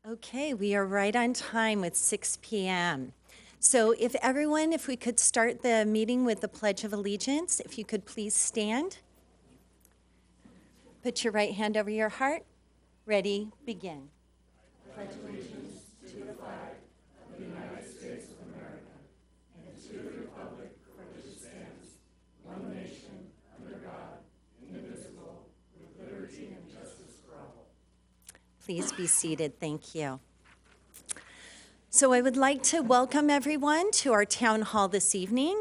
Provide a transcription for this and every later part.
Okay, we are right on time with 6 p.m. So if we could start the meeting with the Pledge of Allegiance, if you could please stand. Put your right hand over your heart. Ready, begin. Please be seated, thank you. So I would like to welcome everyone to our town hall this evening.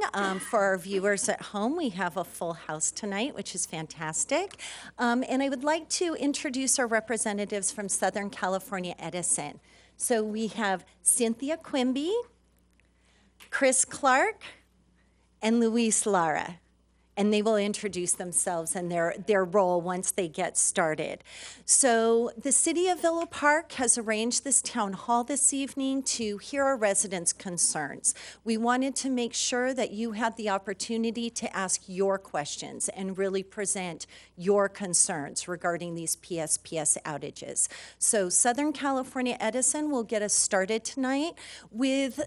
For our viewers at home, we have a full house tonight, which is fantastic. And I would like to introduce our representatives from Southern California Edison. So we have Cynthia Quimby, Chris Clark, and Luis Lara. And they will introduce themselves and their role once they get started. So the City of Villa Park has arranged this town hall this evening to hear our residents' concerns. We wanted to make sure that you had the opportunity to ask your questions and really present your concerns regarding these PSPS outages. So Southern California Edison will get us started tonight with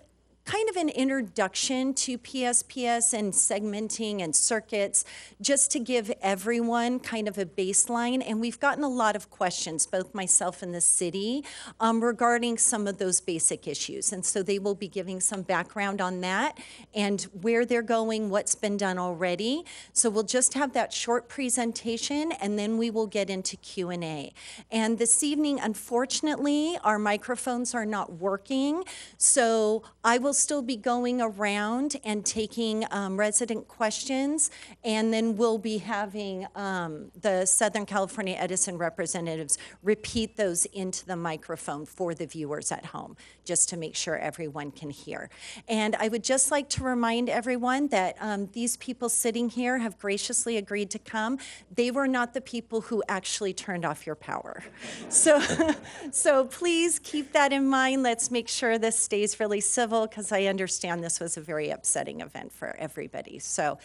kind of an introduction to PSPS and segmenting and circuits, just to give everyone kind of a baseline. And we've gotten a lot of questions, both myself and the city, regarding some of those basic issues. And so they will be giving some background on that and where they're going, what's been done already. So we'll just have that short presentation, and then we will get into Q&A. And this evening, unfortunately, our microphones are not working, so I will still be going around and taking resident questions, and then we'll be having the Southern California Edison representatives repeat those into the microphone for the viewers at home, just to make sure everyone can hear. And I would just like to remind everyone that these people sitting here have graciously agreed to come. They were not the people who actually turned off your power. So please keep that in mind. Let's make sure this stays really civil, because I understand this was a very upsetting event for everybody. So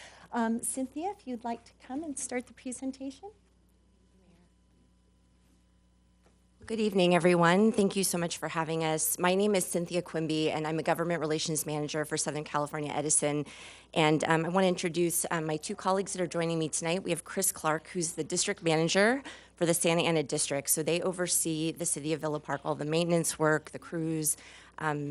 Cynthia, if you'd like to come and start the presentation. Good evening, everyone. Thank you so much for having us. My name is Cynthia Quimby, and I'm a Government Relations Manager for Southern California Edison. And I want to introduce my two colleagues that are joining me tonight. We have Chris Clark, who's the District Manager for the Santa Ana District. So they oversee the City of Villa Park, all the maintenance work, the crews.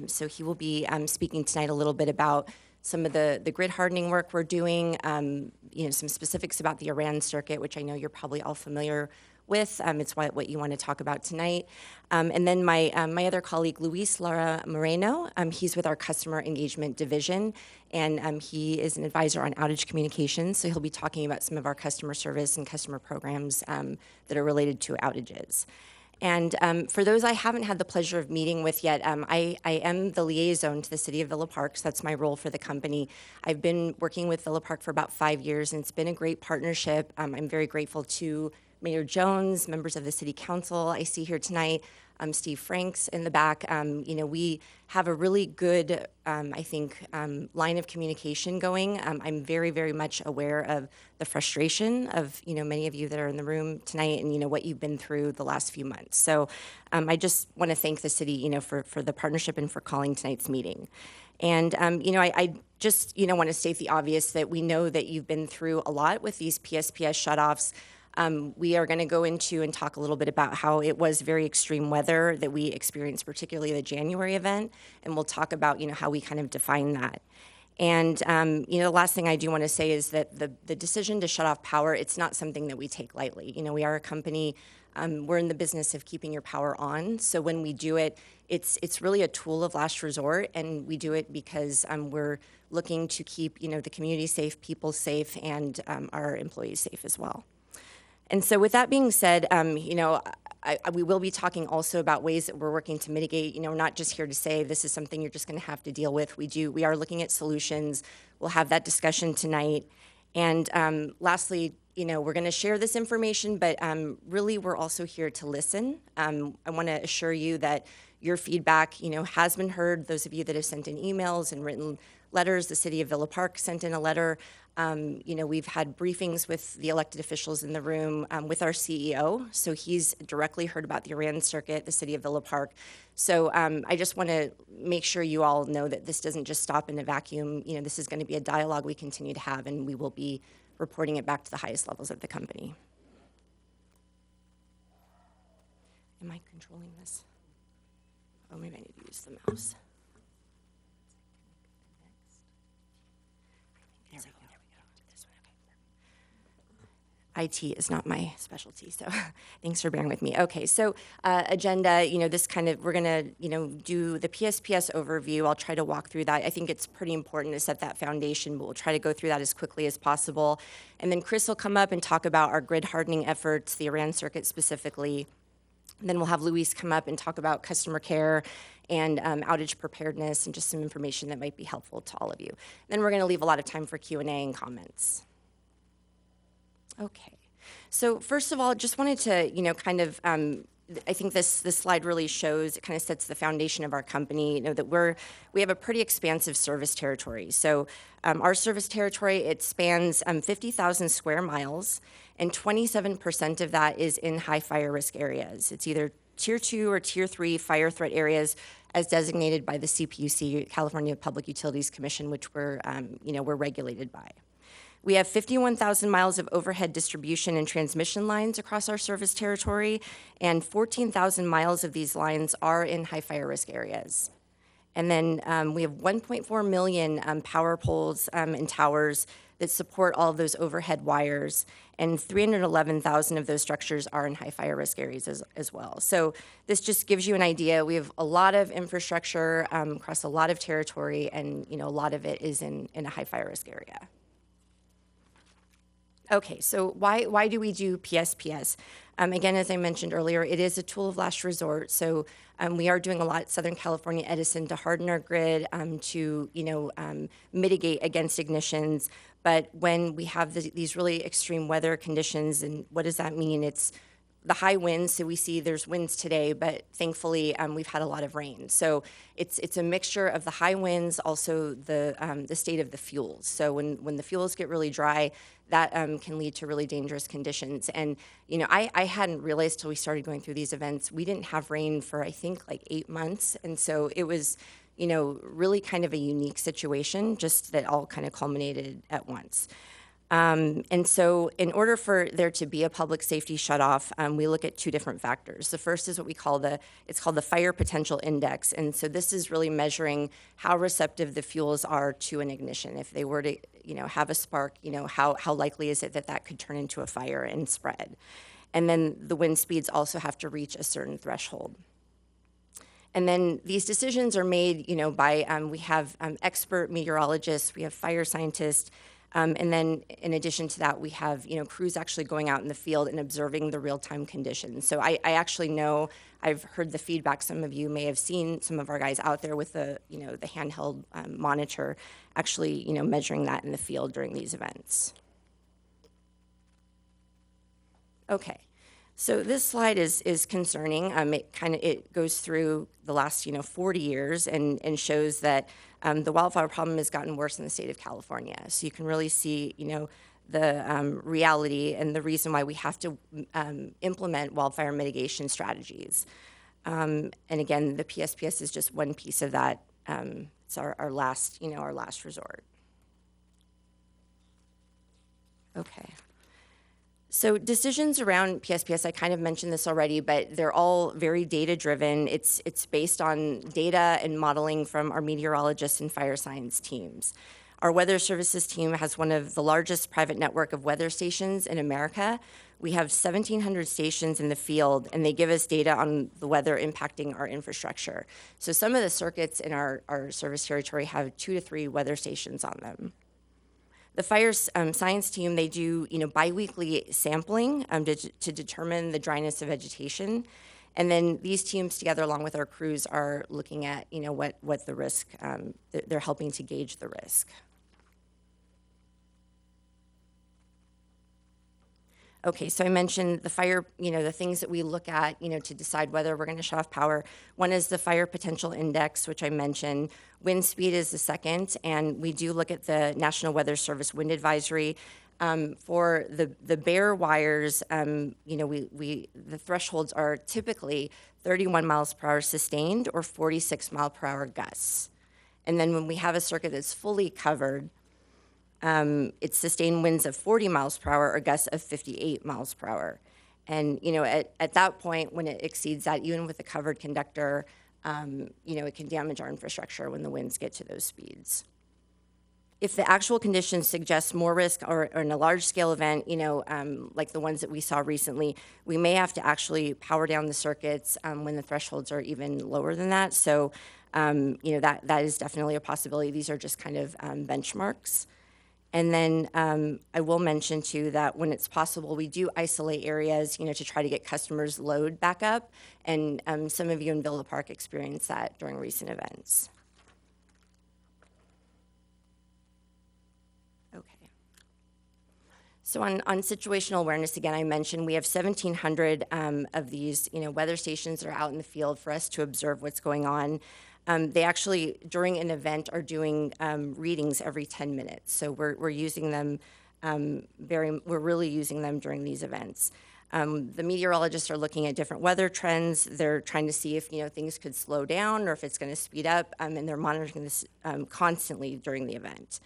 So he will be speaking tonight a little bit about some of the grid hardening work we're doing, some specifics about the Iran circuit, which I know you're probably all familiar with. It's what you want to talk about tonight. And then my other colleague, Luis Lara Moreno, he's with our Customer Engagement Division, and he is an advisor on outage communications, so he'll be talking about some of our customer service and customer programs that are related to outages. And for those I haven't had the pleasure of meeting with yet, I am the liaison to the City of Villa Park, so that's my role for the company. I've been working with Villa Park for about 5 years, and it's been a great partnership. I'm very grateful to Mayor Jones, members of the City Council I see here tonight, Steve Franks in the back. We have a really good, line of communication going. I'm very, very much aware of the frustration of, many of you that are in the room tonight and, what you've been through the last few months. So I just want to thank the city, for the partnership and for calling tonight's meeting. And, I just, want to state the obvious that we know that you've been through a lot with these PSPS shutoffs. We are going to go into and talk a little bit about how it was very extreme weather that we experienced, particularly the January event, and we'll talk about, how we kind of define that. And, the last thing I do want to say is that the decision to shut off power, it's not something that we take lightly. We are a company, we're in the business of keeping your power on. So when we do it, it's really a tool of last resort, and we do it because we're looking to keep, the community safe, people safe, and our employees safe as well. And so with that being said, we will be talking also about ways that we're working to mitigate. We're not just here to say this is something you're just going to have to deal with. We are looking at solutions. We'll have that discussion tonight. And lastly, we're going to share this information, but really we're also here to listen. I want to assure you that your feedback, has been heard. Those of you that have sent in emails and written letters. The city of Villa Park sent in a letter. We've had briefings with the elected officials in the room with our CEO. So he's directly heard about the Iran circuit, the city of Villa Park. So I just want to make sure you all know that this doesn't just stop in a vacuum. This is going to be a dialogue we continue to have, and we will be reporting it back to the highest levels of the company. Am I controlling this? Oh, maybe I need to use the mouse. There we go. This one, okay. IT is not my specialty, so thanks for bearing with me. Okay, so agenda, we're gonna, do the PSPS overview. I'll try to walk through that. I think it's pretty important to set that foundation, but we'll try to go through that as quickly as possible. And then Chris will come up and talk about our grid hardening efforts, the Iran circuit specifically. Then we'll have Luis come up and talk about customer care and outage preparedness and just some information that might be helpful to all of you. Then we're going to leave a lot of time for Q&A and comments. Okay. So first of all, just wanted to, I think this slide really shows, it kind of sets the foundation of our company, that we have a pretty expansive service territory. So our service territory, it spans 50,000 square miles, and 27% of that is in high fire risk areas. It's either Tier 2 or Tier 3 fire threat areas as designated by the CPUC, California Public Utilities Commission, which we're regulated by. We have 51,000 miles of overhead distribution and transmission lines across our service territory, and 14,000 miles of these lines are in high fire risk areas. And then we have 1.4 million power poles and towers that support all of those overhead wires, and 311,000 of those structures are in high fire risk areas as well. So this just gives you an idea. We have a lot of infrastructure across a lot of territory, and a lot of it is in a high fire risk area. Okay, so why do we do PSPS? Again, as I mentioned earlier, it is a tool of last resort. So we are doing a lot at Southern California Edison to harden our grid, to mitigate against ignitions. But when we have these really extreme weather conditions, and what does that mean? It's the high winds. So we see there's winds today, but thankfully we've had a lot of rain. So it's a mixture of the high winds, also the state of the fuels. So when the fuels get really dry, that can lead to really dangerous conditions. And I hadn't realized till we started going through these events, we didn't have rain for I think like 8 months, and so it was really kind of a unique situation, just that all kind of culminated at once. And so in order for there to be a public safety shutoff, we look at two different factors. The first is what we call it's called the Fire Potential Index. And so this is really measuring how receptive the fuels are to an ignition. If they were to, have a spark, how likely is it that could turn into a fire and spread? And then the wind speeds also have to reach a certain threshold. And then these decisions are made, by, we have expert meteorologists, we have fire scientists, and then in addition to that, we have, crews actually going out in the field and observing the real-time conditions. So I actually know, I've heard the feedback, some of you may have seen some of our guys out there with the handheld monitor, actually, measuring that in the field during these events. Okay. So this slide is concerning. It goes through the last 40 years and shows that the wildfire problem has gotten worse in the state of California. So you can really see the reality and the reason why we have to implement wildfire mitigation strategies. And again, the PSPS is just one piece of that. It's our last resort. Okay. So decisions around PSPS, I kind of mentioned this already, but they're all very data-driven. It's based on data and modeling from our meteorologists and fire science teams. Our weather services team has one of the largest private network of weather stations in America. We have 1,700 stations in the field, and they give us data on the weather impacting our infrastructure. So some of the circuits in our service territory have 2 to 3 weather stations on them. The fire science team, they do biweekly sampling to determine the dryness of vegetation. And then these teams together, along with our crews, are looking at what the risk, they're helping to gauge the risk. Okay, so I mentioned the fire, the things that we look at, to decide whether we're going to shut off power. One is the fire potential index, which I mentioned. Wind speed is the second, and we do look at the National Weather Service wind advisory. For the bare wires, the thresholds are typically 31 miles per hour sustained or 46 mile per hour gusts. And then when we have a circuit that's fully covered, it's sustained winds of 40 miles per hour or gusts of 58 miles per hour. And, at that point, when it exceeds that, even with a covered conductor, it can damage our infrastructure when the winds get to those speeds. If the actual conditions suggest more risk or in a large-scale event, like the ones that we saw recently, we may have to actually power down the circuits when the thresholds are even lower than that. So, that is definitely a possibility. These are just kind of benchmarks. And then I will mention, too, that when it's possible, we do isolate areas, to try to get customers' load back up. And some of you in Villa Park experienced that during recent events. Okay. So on situational awareness, again, I mentioned we have 1,700 of these, weather stations that are out in the field for us to observe what's going on. They actually, during an event, are doing readings every 10 minutes. So we're using them we're really using them during these events. The meteorologists are looking at different weather trends. They're trying to see if, things could slow down or if it's going to speed up, and they're monitoring this constantly during the event.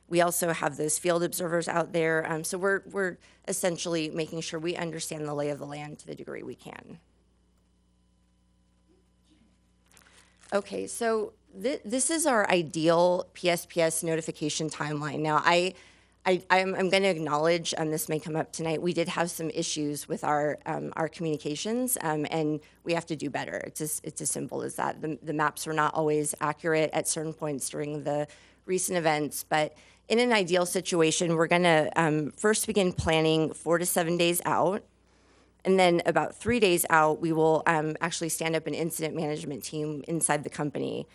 We also have those field observers out there. So we're essentially making sure we understand the lay of the land to the degree we can. Okay, so this is our ideal PSPS notification timeline. Now, I'm going to acknowledge, this may come up tonight, we did have some issues with our communications, and we have to do better. It's as simple as that. The maps were not always accurate at certain points during the recent events, but in an ideal situation, we're going to first begin planning 4 to 7 days out. And then about 3 days out, we will actually stand up an incident management team inside the company.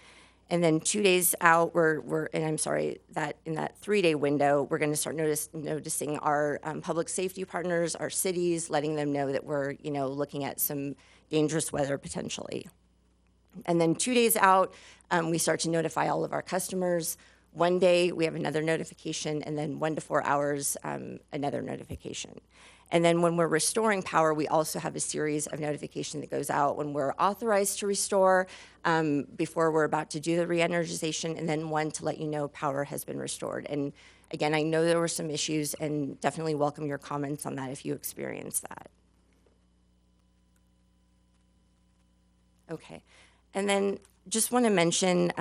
And then 2 days out, that in that 3-day window, we're going to start noticing our public safety partners, our cities, letting them know that we're, looking at some dangerous weather potentially. And then 2 days out, we start to notify all of our customers. 1 day, we have another notification, and then 1 to 4 hours, another notification. And then when we're restoring power, we also have a series of notification that goes out when we're authorized to restore, before we're about to do the re-energization, and then one to let you know power has been restored. And again, I know there were some issues, and definitely welcome your comments on that if you experience that. Okay, and then just want to mention,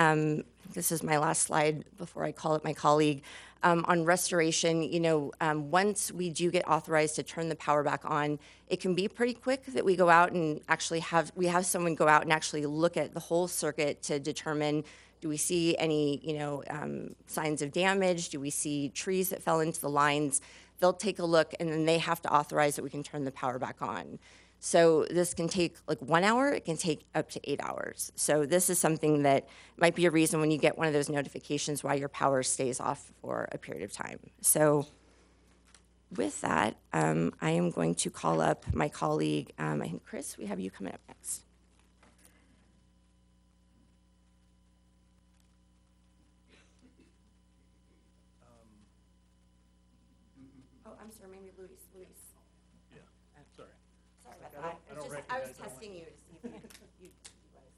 this is my last slide before I call it my colleague, on restoration. Once we do get authorized to turn the power back on, it can be pretty quick that we go out and actually have someone go out and actually look at the whole circuit to determine, do we see any, signs of damage? Do we see trees that fell into the lines? They'll take a look, and then they have to authorize that we can turn the power back on. So this can take like 1 hour, it can take up to 8 hours. So this is something that might be a reason when you get one of those notifications why your power stays off for a period of time. So with that, I am going to call up my colleague, I think Chris, we have you coming up next. Oh, I'm sorry, maybe Luis. Yeah, sorry. Sorry about that. I was testing you to see if you what I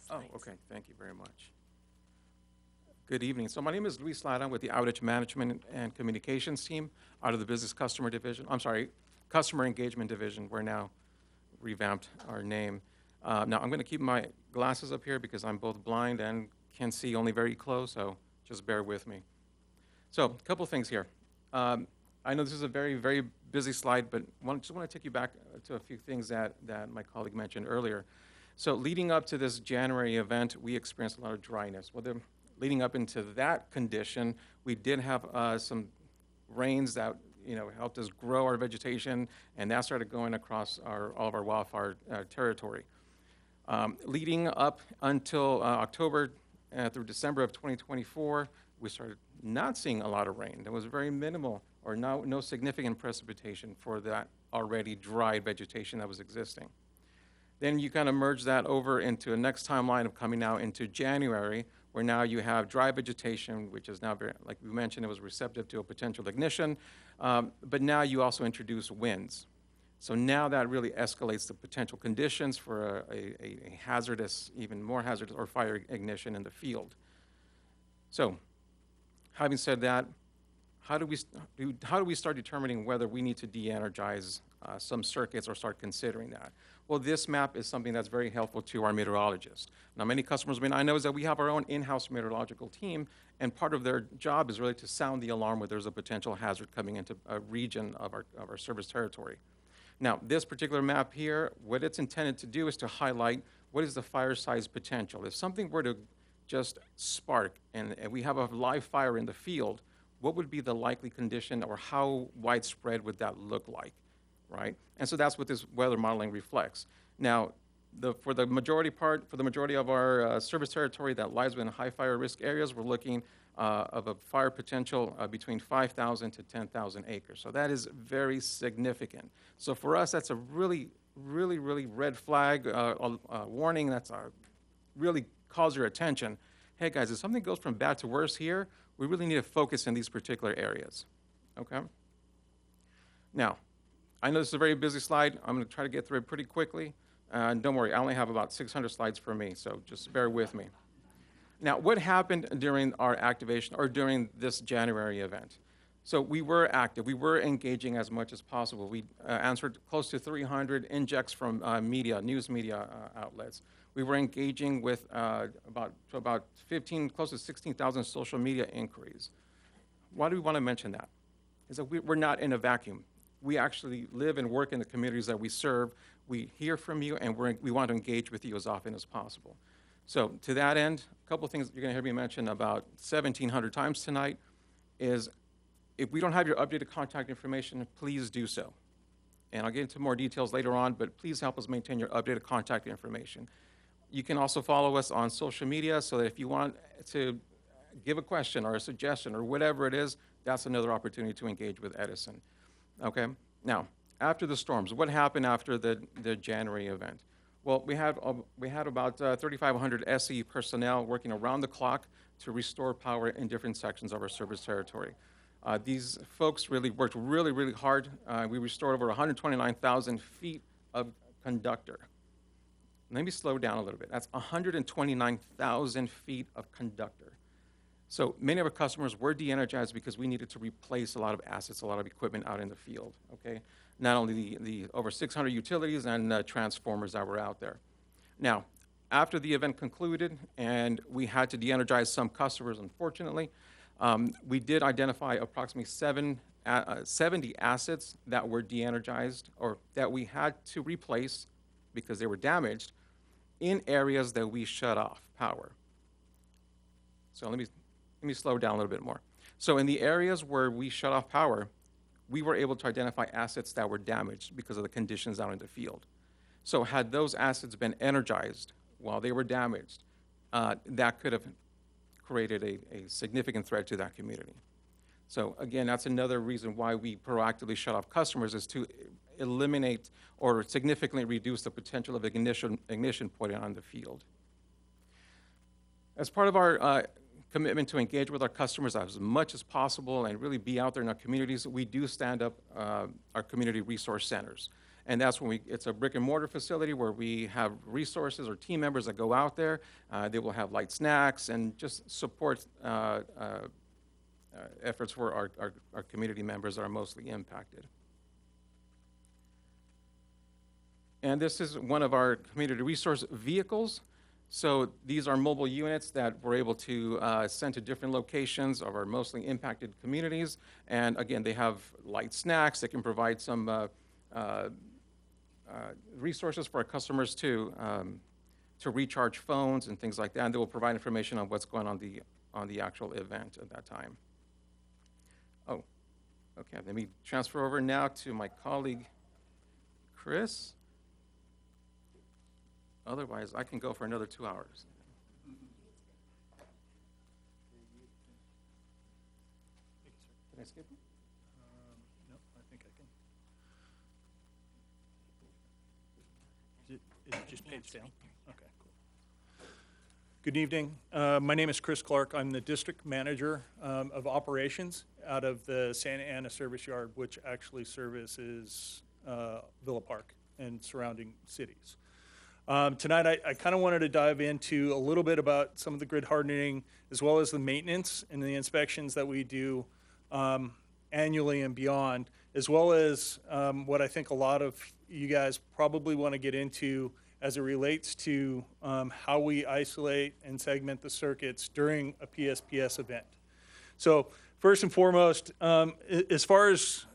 said. Oh, okay, thank you very much. Good evening. So my name is Luis Lara. I'm with the Outage Management and Communications team out of the Business Customer Division. Customer Engagement Division. We're now revamped our name. Now I'm going to keep my glasses up here because I'm both blind and can see only very close, so just bear with me. So a couple things here. I know this is a very, very busy slide, but just want to take you back to a few things that my colleague mentioned earlier. So leading up to this January event, we experienced a lot of dryness. Well, leading up into that condition, we did have some rains that helped us grow our vegetation, and that started going across all of our wildfire territory. Leading up until October through December of 2024, we started not seeing a lot of rain. There was very minimal or no significant precipitation for that already dried vegetation that was existing. Then you kind of merge that over into a next timeline of coming now into January, where now you have dry vegetation, which is now very, like we mentioned, it was receptive to a potential ignition, but now you also introduce winds. So now that really escalates the potential conditions for a hazardous, even more hazardous, or fire ignition in the field. So, having said that, how do we start determining whether we need to de-energize some circuits or start considering that? Well, this map is something that's very helpful to our meteorologists. Now, many customers may not know is that we have our own in-house meteorological team, and part of their job is really to sound the alarm where there's a potential hazard coming into a region of our service territory. Now, this particular map here, what it's intended to do is to highlight what is the fire size potential. If something were to just spark and we have a live fire in the field, what would be the likely condition or how widespread would that look like, right? And so that's what this weather modeling reflects. Now, for the majority of our service territory that lies within high fire risk areas, we're looking of a fire potential between 5,000 to 10,000 acres. So that is very significant. So for us, that's a really red flag warning that's really calls your attention. Hey guys, if something goes from bad to worse here, we really need to focus in these particular areas, okay? Now, I know this is a very busy slide. I'm gonna try to get through it pretty quickly. And don't worry, I only have about 600 slides for me, so just bear with me. Now, what happened during our activation or during this January event? So we were active. We were engaging as much as possible. We answered close to 300 injects from news media outlets. We were engaging with about 15, close to 16,000 social media inquiries. Why do we want to mention that? Is that we're not in a vacuum. We actually live and work in the communities that we serve. We hear from you, and we want to engage with you as often as possible. So to that end, a couple of things you're going to hear me mention about 1,700 times tonight is if we don't have your updated contact information, please do so. And I'll get into more details later on, but please help us maintain your updated contact information. You can also follow us on social media so that if you want to give a question or a suggestion or whatever it is, that's another opportunity to engage with Edison. Okay? Now, after the storms, what happened after the January event? Well, we had about 3,500 SE personnel working around the clock to restore power in different sections of our service territory. These folks really worked really hard. We restored over 129,000 feet of conductor. Let me slow down a little bit. That's 129,000 feet of conductor. So many of our customers were de-energized because we needed to replace a lot of assets, a lot of equipment out in the field, okay? Not only the over 600 utilities and transformers that were out there. Now, after the event concluded and we had to de-energize some customers, unfortunately, we did identify approximately 70 assets that were de-energized or that we had to replace because they were damaged in areas that we shut off power. So let me slow down a little bit more. So in the areas where we shut off power, we were able to identify assets that were damaged because of the conditions out in the field. So had those assets been energized while they were damaged, that could have created a significant threat to that community. So again, that's another reason why we proactively shut off customers is to eliminate or significantly reduce the potential of ignition point on the field. As part of our commitment to engage with our customers as much as possible and really be out there in our communities, we do stand up our community resource centers. And that's when it's a brick and mortar facility where we have resources or team members that go out there. They will have light snacks and just support efforts for our community members that are mostly impacted. And this is one of our community resource vehicles. So these are mobile units that we're able to send to different locations of our mostly impacted communities. And again, they have light snacks. They can provide some resources for our customers to recharge phones and things like that. And they will provide information on what's going on the actual event at that time. Oh, okay. Let me transfer over now to my colleague, Chris. Otherwise, I can go for another 2 hours. I skip it? No, I think I can. Is it just page down? Okay, cool. Good evening. My name is Chris Clark. I'm the district manager of operations out of the Santa Ana Service Yard, which actually services Villa Park and surrounding cities. Tonight, I kind of wanted to dive into a little bit about some of the grid hardening, as well as the maintenance and the inspections that we do annually and beyond, as well as what I think a lot of you guys probably want to get into as it relates to how we isolate and segment the circuits during a PSPS event. So first and foremost, as far as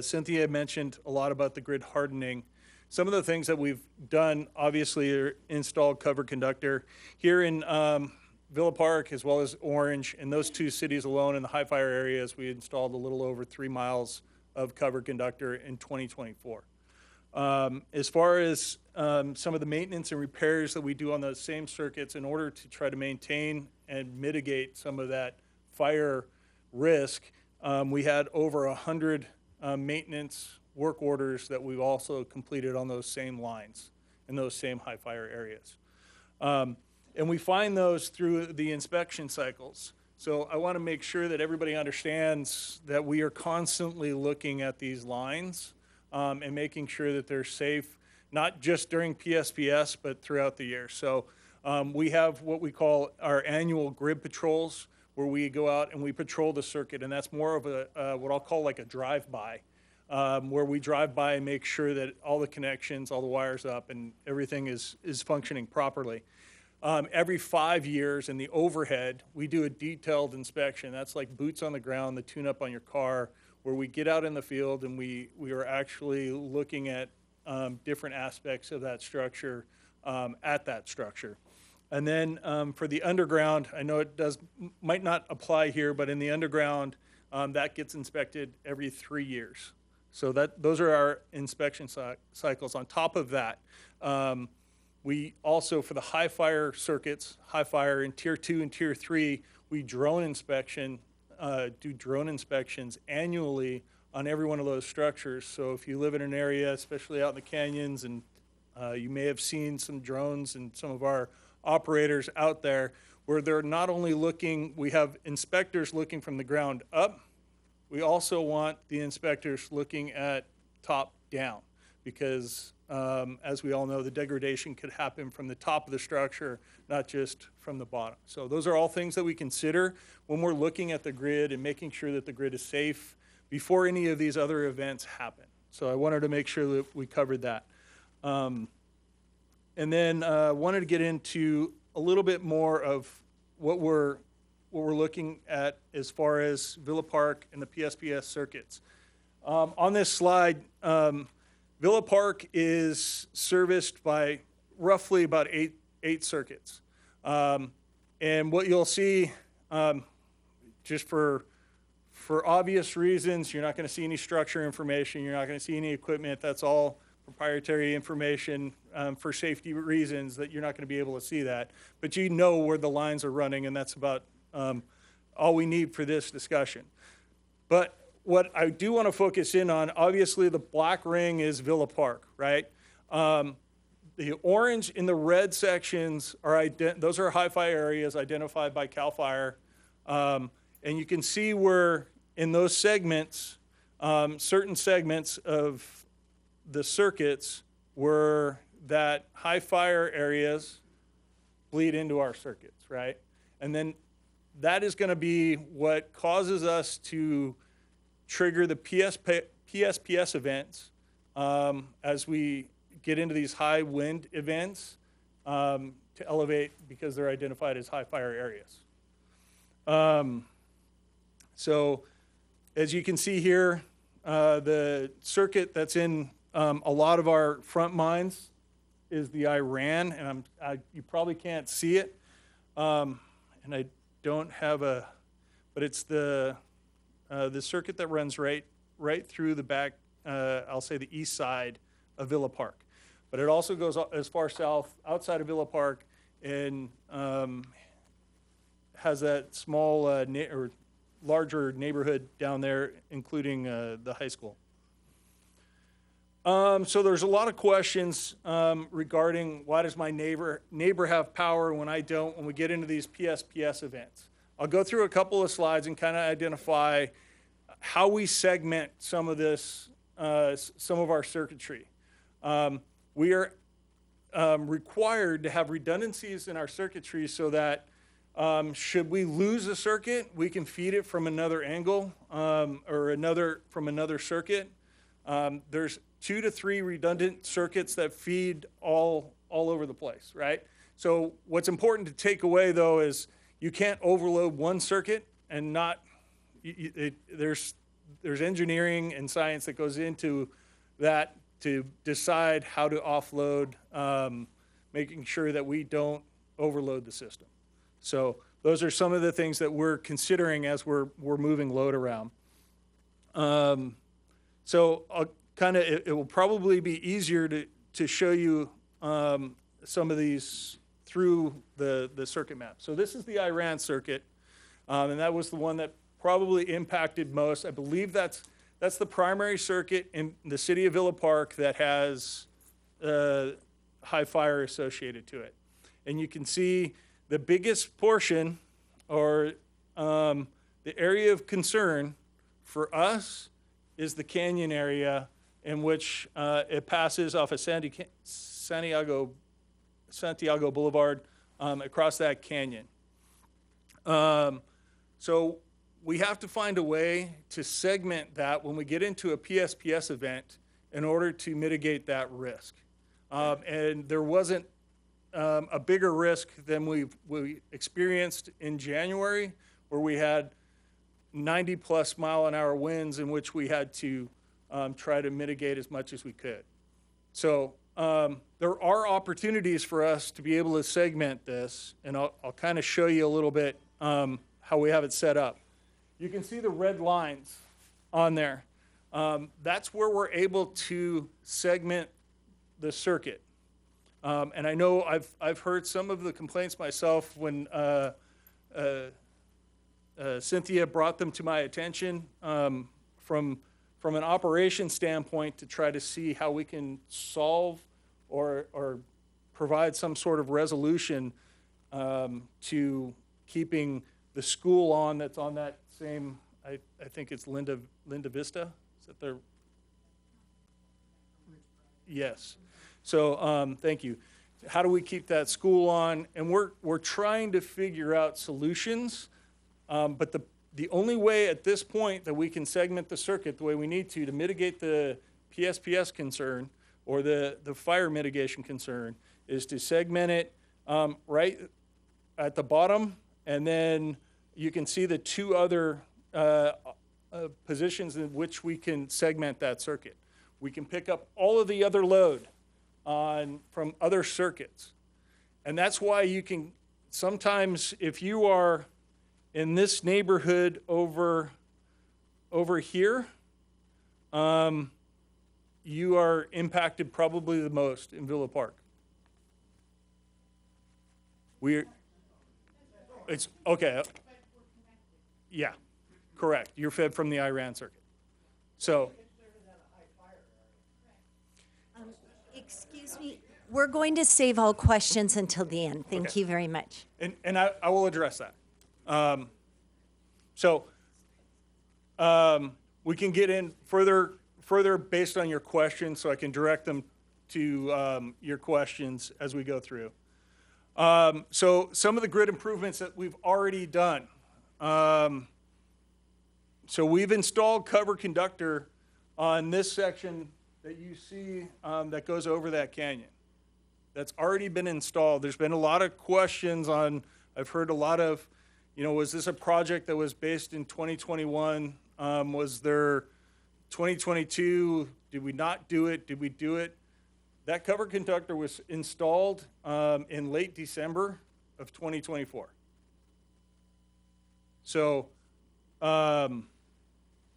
Cynthia mentioned a lot about the grid hardening, some of the things that we've done, obviously, are installed covered conductor. Here in Villa Park, as well as Orange, in those two cities alone in the high fire areas, we installed a little over 3 miles of covered conductor in 2024. As far as some of the maintenance and repairs that we do on those same circuits in order to try to maintain and mitigate some of that fire risk, we had over 100 maintenance work orders that we've also completed on those same lines in those same high fire areas. And we find those through the inspection cycles. So I want to make sure that everybody understands that we are constantly looking at these lines and making sure that they're safe, not just during PSPS, but throughout the year. So we have what we call our annual grid patrols, where we go out and we patrol the circuit, and that's more of a what I'll call like a drive-by, where we drive by and make sure that all the connections, all the wires up, and everything is functioning properly. Every 5 years in the overhead, we do a detailed inspection. That's like boots on the ground, the tune-up on your car, where we get out in the field and we are actually looking at different aspects of that structure at that structure. And then for the underground, I know it might not apply here, but in the underground, that gets inspected every 3 years. So those are our inspection cycles. On top of that, we also, for the high fire circuits, high fire in Tier 2 and Tier 3, we do drone inspections annually on every one of those structures. So if you live in an area, especially out in the canyons, and you may have seen some drones and some of our operators out there, where they're not only looking, we have inspectors looking from the ground up, we also want the inspectors looking at top down, because as we all know, the degradation could happen from the top of the structure, not just from the bottom. So those are all things that we consider when we're looking at the grid and making sure that the grid is safe before any of these other events happen. So I wanted to make sure that we covered that. And then wanted to get into a little bit more of what we're looking at as far as Villa Park and the PSPS circuits. On this slide, Villa Park is serviced by roughly about eight circuits. And what you'll see, just for obvious reasons, you're not going to see any structure information, you're not going to see any equipment. That's all proprietary information for safety reasons, that you're not going to be able to see that. But you know where the lines are running, and that's about all we need for this discussion. But what I do want to focus in on, obviously the black ring is Villa Park, right? The orange in the red sections those are high fire areas identified by CAL FIRE. And you can see where in those segments, certain segments of the circuits where that high fire areas bleed into our circuits, right? And then that is going to be what causes us to trigger the PSPS events as we get into these high wind events to elevate, because they're identified as high fire areas. So as you can see here, the circuit that's in a lot of our front mines is the Iran, and you probably can't see it, and I don't have but it's the circuit that runs right through the back, I'll say the east side of Villa Park. But it also goes as far south outside of Villa Park, and has that small larger neighborhood down there, including the high school. So there's a lot of questions regarding why does my neighbor have power when I don't, when we get into these PSPS events. I'll go through a couple of slides and kind of identify how we segment some of this, some of our circuitry. We are required to have redundancies in our circuitry so that should we lose a circuit, we can feed it from another angle or from another circuit. There's 2 to 3 redundant circuits that feed all over the place, right? So what's important to take away, though, is you can't overload one circuit and not, there's engineering and science that goes into that to decide how to offload, making sure that we don't overload the system. So those are some of the things that we're considering as we're moving load around. So I'll it will probably be easier to show you some of these through the circuit map. So this is the Iran circuit, and that was the one that probably impacted most. I believe that's the primary circuit in the city of Villa Park that has high fire associated to it. And you can see the biggest portion, or the area of concern for us, is the canyon area in which it passes off of Santiago Boulevard across that canyon. So we have to find a way to segment that when we get into a PSPS event in order to mitigate that risk. And there wasn't a bigger risk than we experienced in January, where we had 90-plus mile-an-hour winds in which we had to try to mitigate as much as we could. So there are opportunities for us to be able to segment this, and I'll kind of show you a little bit how we have it set up. You can see the red lines on there. That's where we're able to segment the circuit. And I know I've heard some of the complaints myself when Cynthia brought them to my attention from an operation standpoint to try to see how we can solve or provide some sort of resolution to keeping the school on that's on that same, I think it's Linda Vista. Is that their? Yes. So thank you. How do we keep that school on? And we're trying to figure out solutions, but the only way at this point that we can segment the circuit the way we need to mitigate the PSPS concern or the fire mitigation concern is to segment it right at the bottom, and then you can see the 2 other positions in which we can segment that circuit. We can pick up all of the other load from other circuits. And that's why you can sometimes, if you are in this neighborhood over here, you are impacted probably the most in Villa Park. It's okay. Yeah, correct. You're fed from the Iran circuit. So. Excuse me, we're going to save all questions until the end. Thank you very much. And I will address that. We can get in further based on your questions, so I can direct them to your questions as we go through. So some of the grid improvements that we've already done. So we've installed cover conductor on this section that you see that goes over that canyon. That's already been installed. There's been a lot of questions on, I've heard a lot of, was this a project that was based in 2021? Was there 2022? Did we not do it? Did we do it? That cover conductor was installed in late December of 2024. So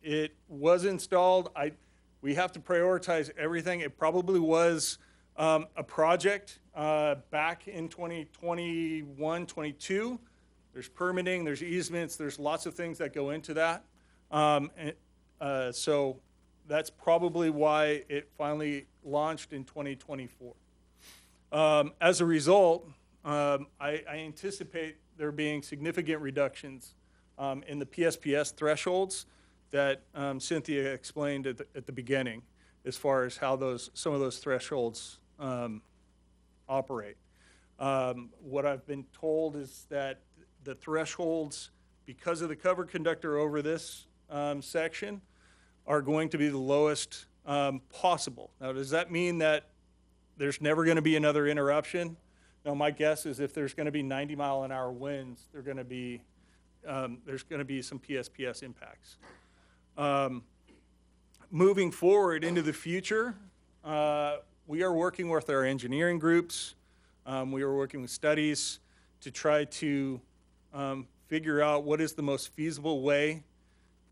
it was installed. We have to prioritize everything. It probably was a project back in 2021, 22 There's permitting, there's easements, there's lots of things that go into that. So that's probably why it finally launched in 2024. As a result, I anticipate there being significant reductions in the PSPS thresholds that Cynthia explained at the beginning, as far as how some of those thresholds operate. What I've been told is that the thresholds, because of the covered conductor over this section, are going to be the lowest possible. Now, does that mean that there's never going to be another interruption? No, my guess is if there's going to be 90-mile-an-hour winds, there's going to be some PSPS impacts. Moving forward into the future, we are working with our engineering groups. We are working with studies to try to figure out what is the most feasible way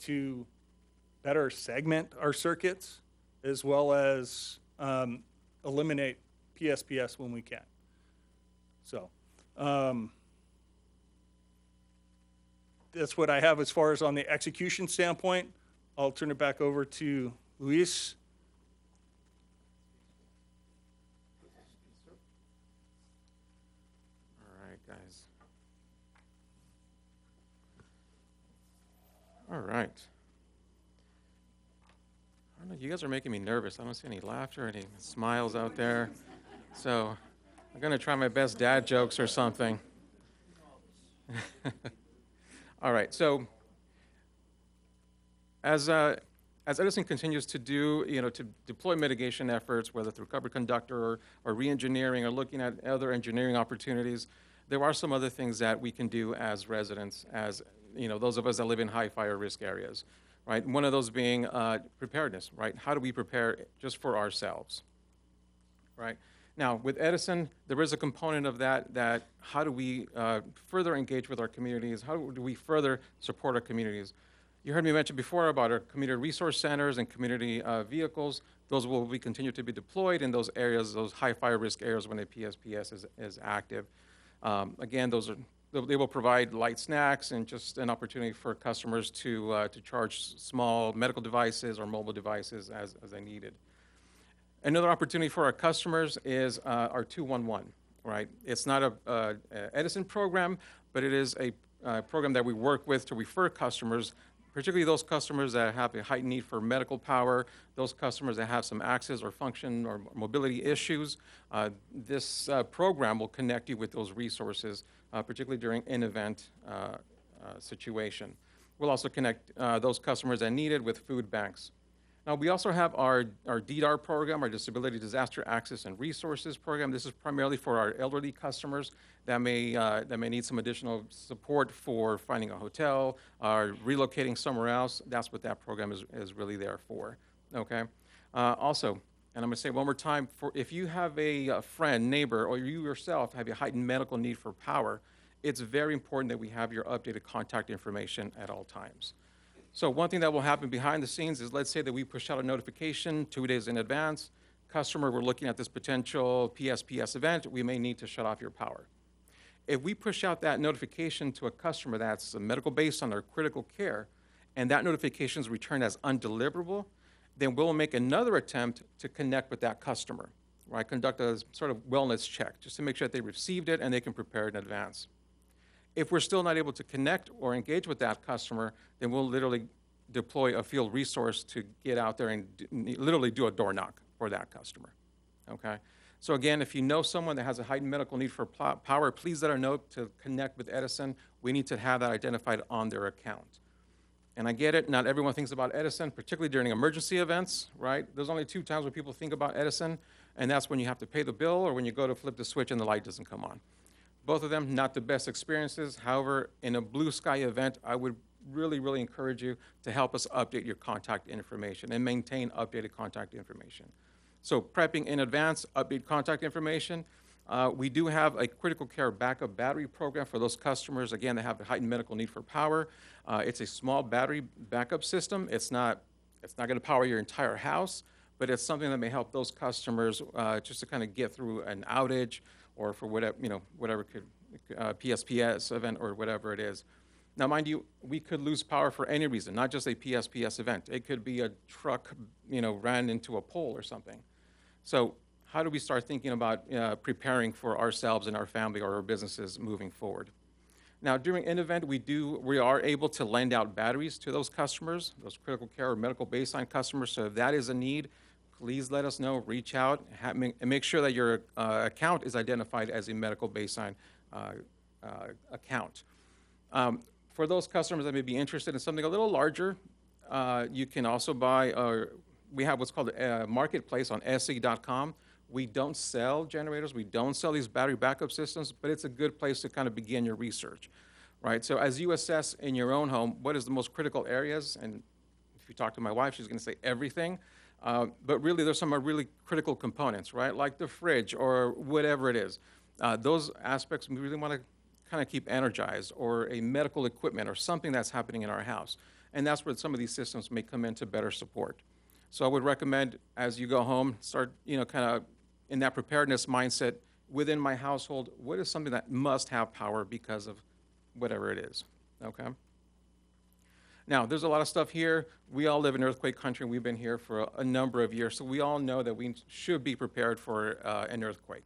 to better segment our circuits, as well as eliminate PSPS when we can. So that's what I have as far as on the execution standpoint. I'll turn it back over to Luis. All right, guys. All right. I don't know, you guys are making me nervous. I don't see any laughter, any smiles out there. So I'm going to try my best dad jokes or something. All right, so as Edison continues to do, to deploy mitigation efforts, whether through covered conductor or re-engineering or looking at other engineering opportunities, there are some other things that we can do as residents, as those of us that live in high fire risk areas, right? One of those being preparedness, right? How do we prepare just for ourselves, right? Now, with Edison, there is a component of that how do we further engage with our communities? How do we further support our communities? You heard me mention before about our community resource centers and community vehicles. Those will continue to be deployed in those areas, those high fire risk areas when the PSPS is active. Again, they will provide light snacks and just an opportunity for customers to charge small medical devices or mobile devices as they needed. Another opportunity for our customers is our 211, right? It's not a Edison program, but it is a program that we work with to refer customers, particularly those customers that have a heightened need for medical power, those customers that have some access or function or mobility issues. This program will connect you with those resources, particularly during an event situation. We'll also connect those customers that need it with food banks. Now, we also have our DDAR program, our Disability Disaster Access and Resources program. This is primarily for our elderly customers that may need some additional support for finding a hotel or relocating somewhere else. That's what that program is really there for, okay? Also, and I'm going to say one more time, if you have a friend, neighbor, or you yourself have a heightened medical need for power, it's very important that we have your updated contact information at all times. So one thing that will happen behind the scenes is, let's say that we push out a notification 2 days in advance. Customer, we're looking at this potential PSPS event. We may need to shut off your power. If we push out that notification to a customer that's medical based on their critical care, and that notification is returned as undeliverable, then we'll make another attempt to connect with that customer, right? Conduct a sort of wellness check just to make sure that they received it and they can prepare in advance. If we're still not able to connect or engage with that customer, then we'll literally deploy a field resource to get out there and literally do a door knock for that customer, okay? So again, if you know someone that has a heightened medical need for power, please let her know to connect with Edison. We need to have that identified on their account. And I get it, not everyone thinks about Edison, particularly during emergency events, right? There's only 2 times when people think about Edison, and that's when you have to pay the bill or when you go to flip the switch and the light doesn't come on. Both of them, not the best experiences. However, in a blue sky event, I would really, really encourage you to help us update your contact information and maintain updated contact information. So prepping in advance, update contact information. We do have a critical care backup battery program for those customers, again, that have a heightened medical need for power. It's a small battery backup system. It's not going to power your entire house, but it's something that may help those customers just to kind of get through an outage or for whatever, whatever could PSPS event or whatever it is. Now, mind you, we could lose power for any reason, not just a PSPS event. It could be a truck, ran into a pole or something. So how do we start thinking about preparing for ourselves and our family or our businesses moving forward? Now, during an event, we are able to lend out batteries to those customers, those critical care or medical baseline customers. So if that is a need, please let us know, reach out, and make sure that your account is identified as a medical baseline account. For those customers that may be interested in something a little larger, you can also buy, we have what's called a marketplace on se.com. We don't sell generators, we don't sell these battery backup systems, but it's a good place to kind of begin your research, right? So as you assess in your own home, what is the most critical areas, and if you talk to my wife, she's gonna say everything, but really there's some really critical components, right? Like the fridge or whatever it is. Those aspects we really wanna kind of keep energized, or a medical equipment or something that's happening in our house. And that's where some of these systems may come in to better support. So I would recommend as you go home, start, kind of in that preparedness mindset within my household, what is something that must have power because of whatever it is, okay? Now, there's a lot of stuff here. We all live in earthquake country. We've been here for a number of years, so we all know that we should be prepared for an earthquake.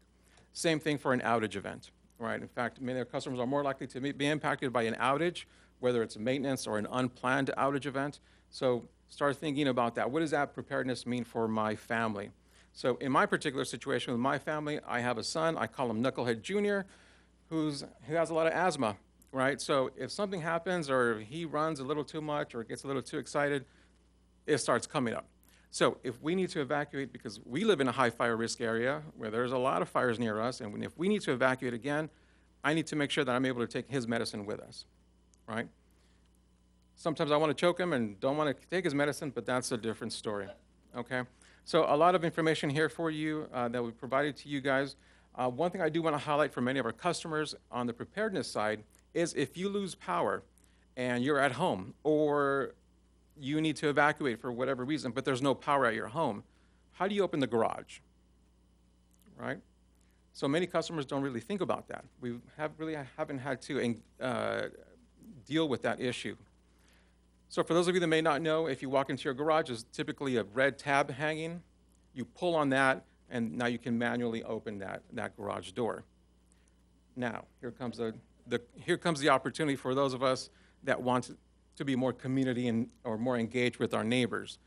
Same thing for an outage event, right? In fact, many of our customers are more likely to be impacted by an outage, whether it's a maintenance or an unplanned outage event. So start thinking about that. What does that preparedness mean for my family? So in my particular situation with my family, I have a son, I call him Knucklehead Jr., who has a lot of asthma, right? So if something happens or he runs a little too much or gets a little too excited, it starts coming up. So if we need to evacuate, because we live in a high fire risk area where there's a lot of fires near us, and if we need to evacuate again, I need to make sure that I'm able to take his medicine with us, right? Sometimes I want to choke him and don't want to take his medicine, but that's a different story, okay? So a lot of information here for you that we provided to you guys. One thing I do want to highlight for many of our customers on the preparedness side is if you lose power and you're at home, or you need to evacuate for whatever reason, but there's no power at your home, how do you open the garage, right? So many customers don't really think about that. We haven't had to deal with that issue. So for those of you that may not know, if you walk into your garage, there's typically a red tab hanging. You pull on that, and now you can manually open that garage door. Now, here comes the opportunity for those of us that want to be more community or more engaged with our neighbors.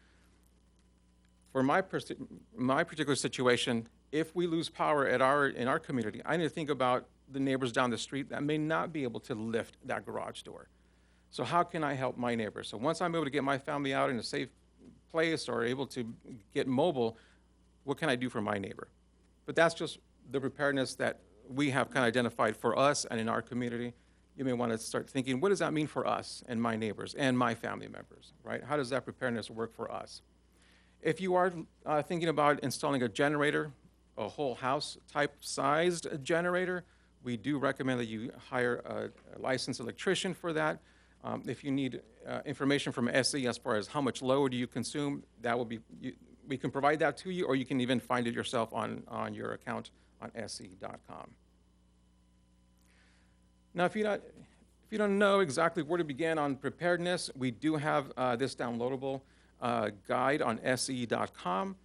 For my particular situation, if we lose power in our community, I need to think about the neighbors down the street that may not be able to lift that garage door. So how can I help my neighbors? So once I'm able to get my family out in a safe place or able to get mobile, what can I do for my neighbor? But that's just the preparedness that we have kind of identified for us and in our community. You may want to start thinking, what does that mean for us and my neighbors and my family members, right? How does that preparedness work for us? If you are thinking about installing a generator, a whole house type sized generator, we do recommend that you hire a licensed electrician for that. If you need information from SE as far as how much load you consume, we can provide that to you, or you can even find it yourself on your account on se.com. Now, if you don't know exactly where to begin on preparedness, we do have this downloadable guide on se.com.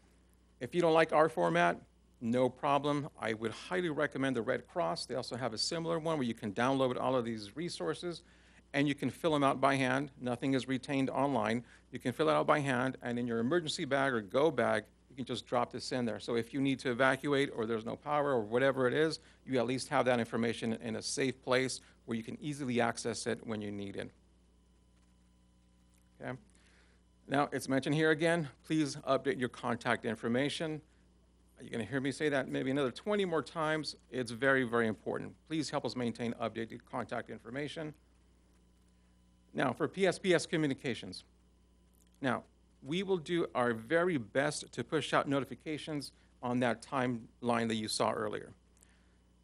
If you don't like our format, no problem. I would highly recommend the Red Cross. They also have a similar one where you can download all of these resources, and you can fill them out by hand. Nothing is retained online. You can fill it out by hand, and in your emergency bag or go bag, you can just drop this in there. So if you need to evacuate or there's no power or whatever it is, you at least have that information in a safe place where you can easily access it when you need it. Okay. Now, it's mentioned here again, please update your contact information. You're going to hear me say that maybe another 20 more times. It's very, very important. Please help us maintain updated contact information. Now, for PSPS communications. Now, we will do our very best to push out notifications on that timeline that you saw earlier.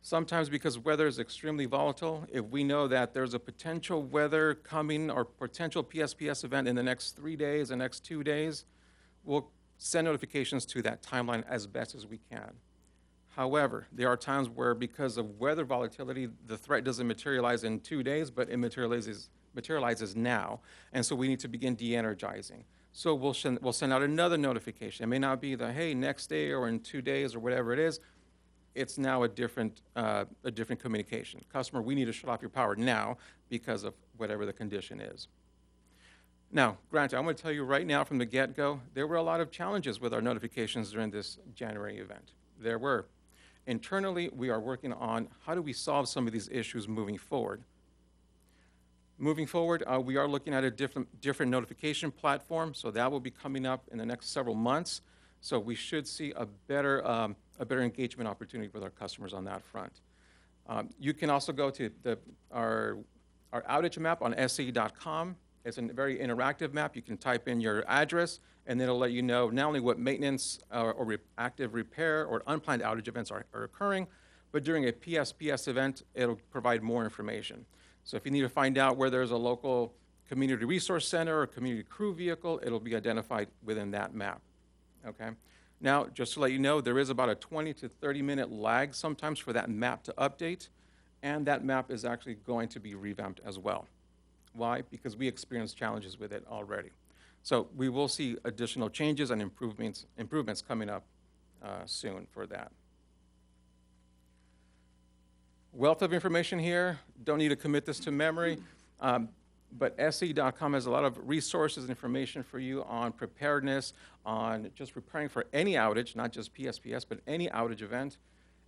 Sometimes because weather is extremely volatile, if we know that there's a potential weather coming or potential PSPS event in the next 3 days, the next 2 days, we'll send notifications to that timeline as best as we can. However, there are times where because of weather volatility, the threat doesn't materialize in 2 days, but it materializes now. And so we need to begin de-energizing. So we'll send out another notification. It may not be the, hey, next day or in 2 days or whatever it is. It's now a different communication. Customer, we need to shut off your power now because of whatever the condition is. Now, granted, I'm going to tell you right now from the get-go, there were a lot of challenges with our notifications during this January event. There were. Internally, we are working on how do we solve some of these issues moving forward. Moving forward, we are looking at a different notification platform, so that will be coming up in the next several months. So we should see a better engagement opportunity with our customers on that front. You can also go to our outage map on SCE.com. It's a very interactive map. You can type in your address, and it'll let you know not only what maintenance or active repair or unplanned outage events are occurring, but during a PSPS event, it'll provide more information. So if you need to find out where there's a local community resource center or community crew vehicle, it'll be identified within that map, okay? Now, just to let you know, there is about a 20 to 30-minute lag sometimes for that map to update, and that map is actually going to be revamped as well. Why? Because we experienced challenges with it already. So we will see additional changes and improvements coming up soon for that. Wealth of information here. Don't need to commit this to memory, but SCE.com has a lot of resources and information for you on preparedness, on just preparing for any outage, not just PSPS, but any outage event.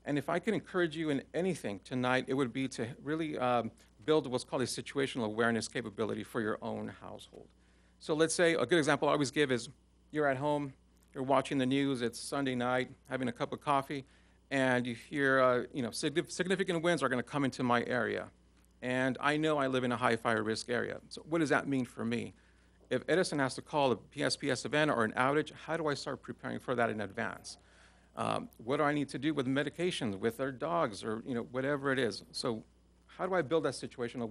And if I could encourage you in anything tonight, it would be to really build what's called a situational awareness capability for your own household. So let's say, a good example I always give is you're at home, you're watching the news, it's Sunday night, having a cup of coffee, and you hear, significant winds are going to come into my area. And I know I live in a high fire risk area. So what does that mean for me? If Edison has to call a PSPS event or an outage, how do I start preparing for that in advance? What do I need to do with medications, with our dogs, or whatever it is? So how do I build that situational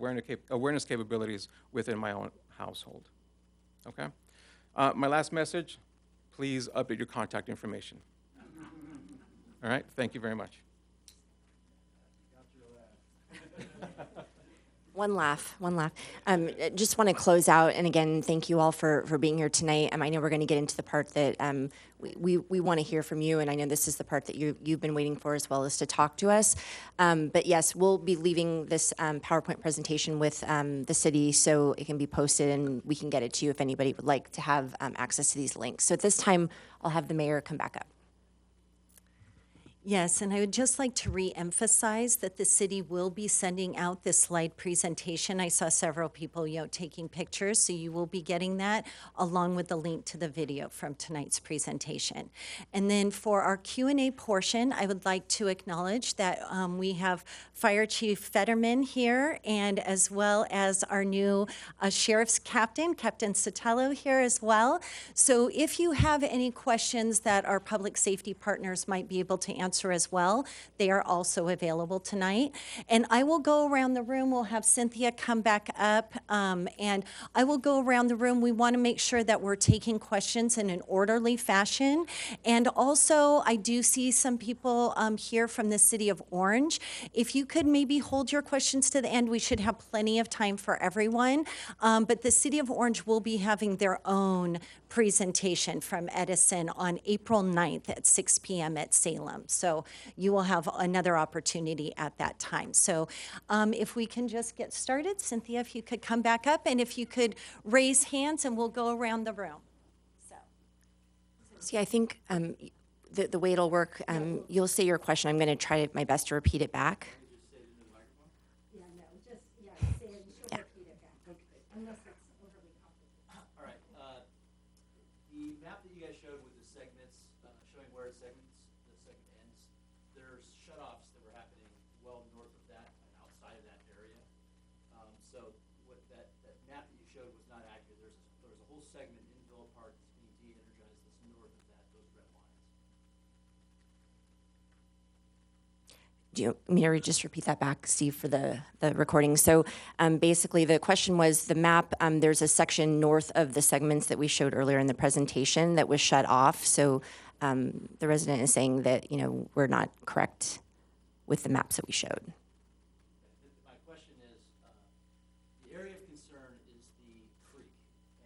awareness capabilities within my own household? Okay? My last message, please update your contact information. All right? Thank you very much. One laugh. Just want to close out, and again, thank you all for being here tonight. I know we're going to get into the part that we want to hear from you, and I know this is the part that you've been waiting for as well, as to talk to us. But yes, we'll be leaving this PowerPoint presentation with the city, so it can be posted, and we can get it to you if anybody would like to have access to these links. So at this time, I'll have the mayor come back up. Yes, and I would just like to re-emphasize that the city will be sending out this slide presentation. I saw several people, taking pictures, so you will be getting that along with the link to the video from tonight's presentation. And then for our Q&A portion, I would like to acknowledge that we have Fire Chief Fetterman here, and as well as our new Sheriff's Captain, Captain Sotelo, here as well. So if you have any questions that our public safety partners might be able to answer as well, they are also available tonight. And I will go around the room. We'll have Cynthia come back up, and I will go around the room. We want to make sure that we're taking questions in an orderly fashion. And also, I do see some people here from the city of Orange. If you could maybe hold your questions to the end, we should have plenty of time for everyone. But the city of Orange will be having their own presentation from Edison on April 9th at 6 p.m. at Salem. So you will have another opportunity at that time. So if we can just get started, Cynthia, if you could come back up, and if you could raise hands, and we'll go around the room. See, I think the way it'll work, you'll say your question. I'm going to try my best to repeat it back. Do you want me to just repeat that back, Steve, for the recording? So basically the question was the map, there's a section north of the segments that we showed earlier in the presentation that was shut off. So the resident is saying that, we're not correct with the maps that we showed. My question is, the area of concern is the creek,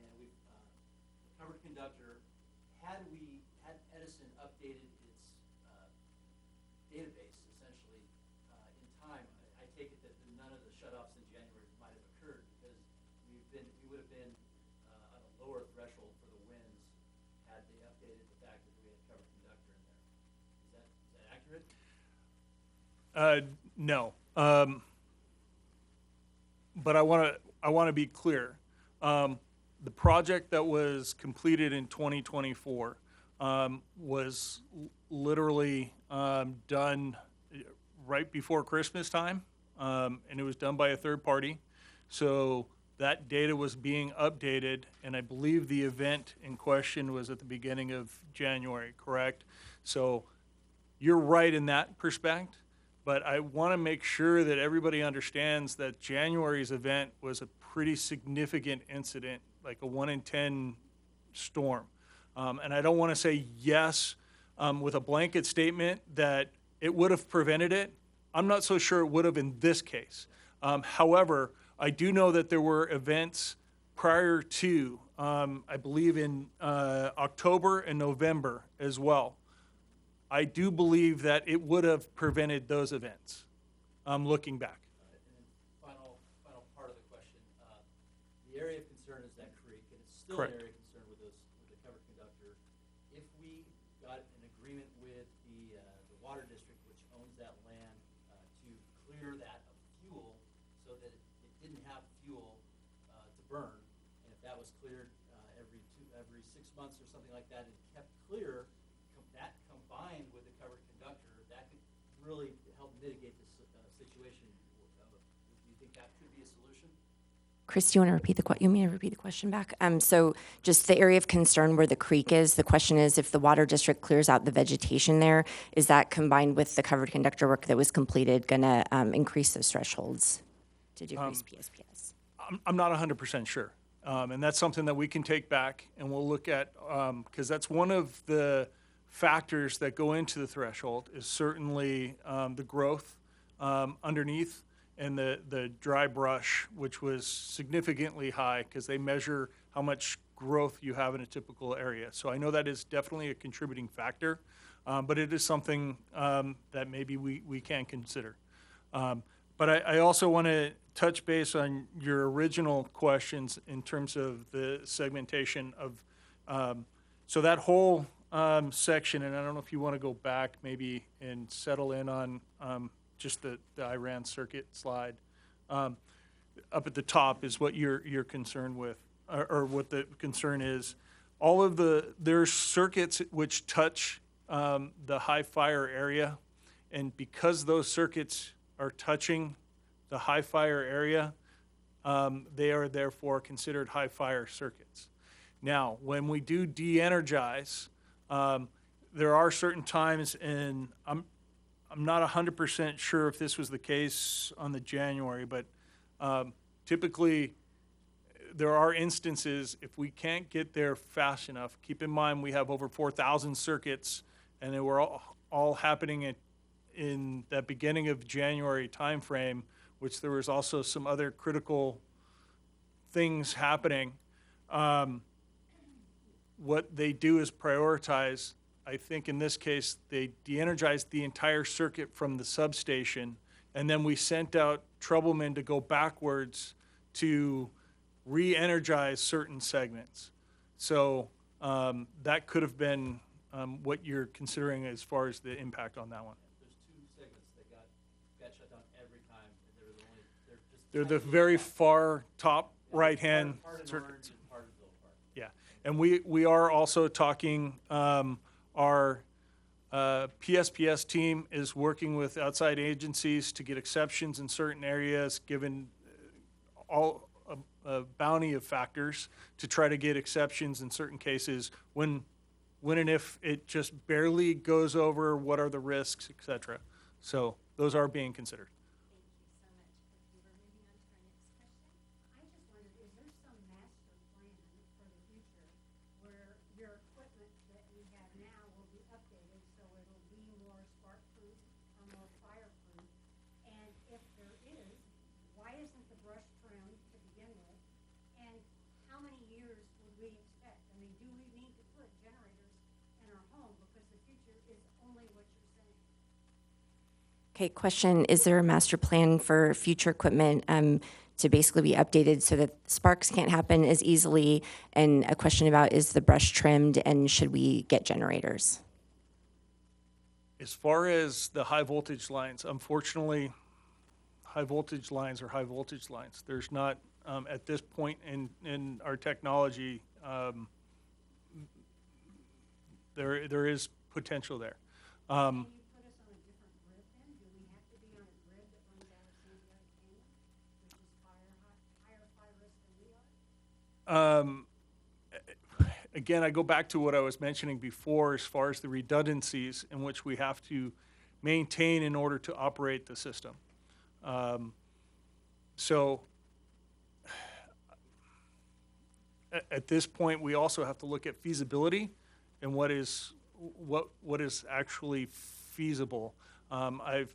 and we've, the covered conductor, had Edison updated its database essentially in time, I take it that none of the shutoffs in January might have occurred because we would have been on a lower threshold for the winds had they updated the fact that we had covered conductor in there. Is that accurate? No. But I want to be clear. The project that was completed in 2024 was literally done right before Christmas time, and it was done by a third party. So that data was being updated, and I believe the event in question was at the beginning of January, correct? So you're right in that perspective. But I want to make sure that everybody understands that January's event was a pretty significant incident, like a 1 in 10 storm. And I don't want to say yes with a blanket statement that it would have prevented it. I'm not so sure it would have in this case. However, I do know that there were events prior to, I believe in October and November as well. I do believe that it would have prevented those events, looking back. And then final part of the question, the area of concern is that creek, and it's still Correct. an area of concern with the covered conductor. If we got an agreement with the water district, which owns that land, to clear that of fuel so that it didn't have fuel to burn, and if that was cleared every 6 months or something like that, and kept clear, that combined with the covered conductor, that could really help mitigate this situation. Do you think that could be a solution? Chris, do you want to repeat you want me to repeat the question back? So just the area of concern where the creek is, the question is if the water district clears out the vegetation there, is that combined with the covered conductor work that was completed going to increase those thresholds to decrease PSPS? I'm not 100% sure. And that's something that we can take back and we'll look at, because that's one of the factors that go into the threshold is certainly the growth underneath and the dry brush, which was significantly high because they measure how much growth you have in a typical area. So I know that is definitely a contributing factor, but it is something that maybe we can consider. But I also want to touch base on your original questions in terms of the segmentation of, so that whole section, and I don't know if you want to go back maybe and settle in on just the Iran circuit slide. Up at the top is what you're concerned with, or what the concern is. All of there's circuits which touch the high fire area, and because those circuits are touching the high fire area, they are therefore considered high fire circuits. Now, when we do de-energize, there are certain times, and I'm not 100% sure if this was the case on the January, but typically there are instances if we can't get there fast enough. Keep in mind we have over 4,000 circuits, and they were all happening in that beginning of January timeframe, which there was also some other critical things happening. What they do is prioritize. I think in this case, they de-energized the entire circuit from the substation, and then we sent out troublemen to go backwards to re-energize certain segments. So that could have been what you're considering as far as the impact on that one. There's two segments that got shut down every time. They're the very far top right-hand part in circuits. orange and part in Villa Park. Yeah, and we are also talking, our PSPS team is working with outside agencies to get exceptions in certain areas, given all a bounty of factors to try to get exceptions in certain cases when and if it just barely goes over, what are the risks, et cetera. So those are being considered. Thank you so much. We're moving on to our next question. I just wondered, is there some master plan for the future where your equipment that you have now will be isn't the brush trimmed to begin with? And how many years would we expect? I mean, do we need to put generators in our home because the future is only what you're saying? Okay, question, is there a master plan for future equipment to basically be updated so that sparks can't happen as easily? And a question about, is the brush trimmed and should we get generators? As far as the high voltage lines, unfortunately, high voltage lines are high voltage lines. There's not, at this point in our technology, there is potential there. Can you put us on a different grid then? Do we have to be on a grid that runs out of San Diego Canyon, which is higher fire risk than we are? Again, I go back to what I was mentioning before as far as the redundancies in which we have to maintain in order to operate the system. So at this point, we also have to look at feasibility and what is actually feasible. To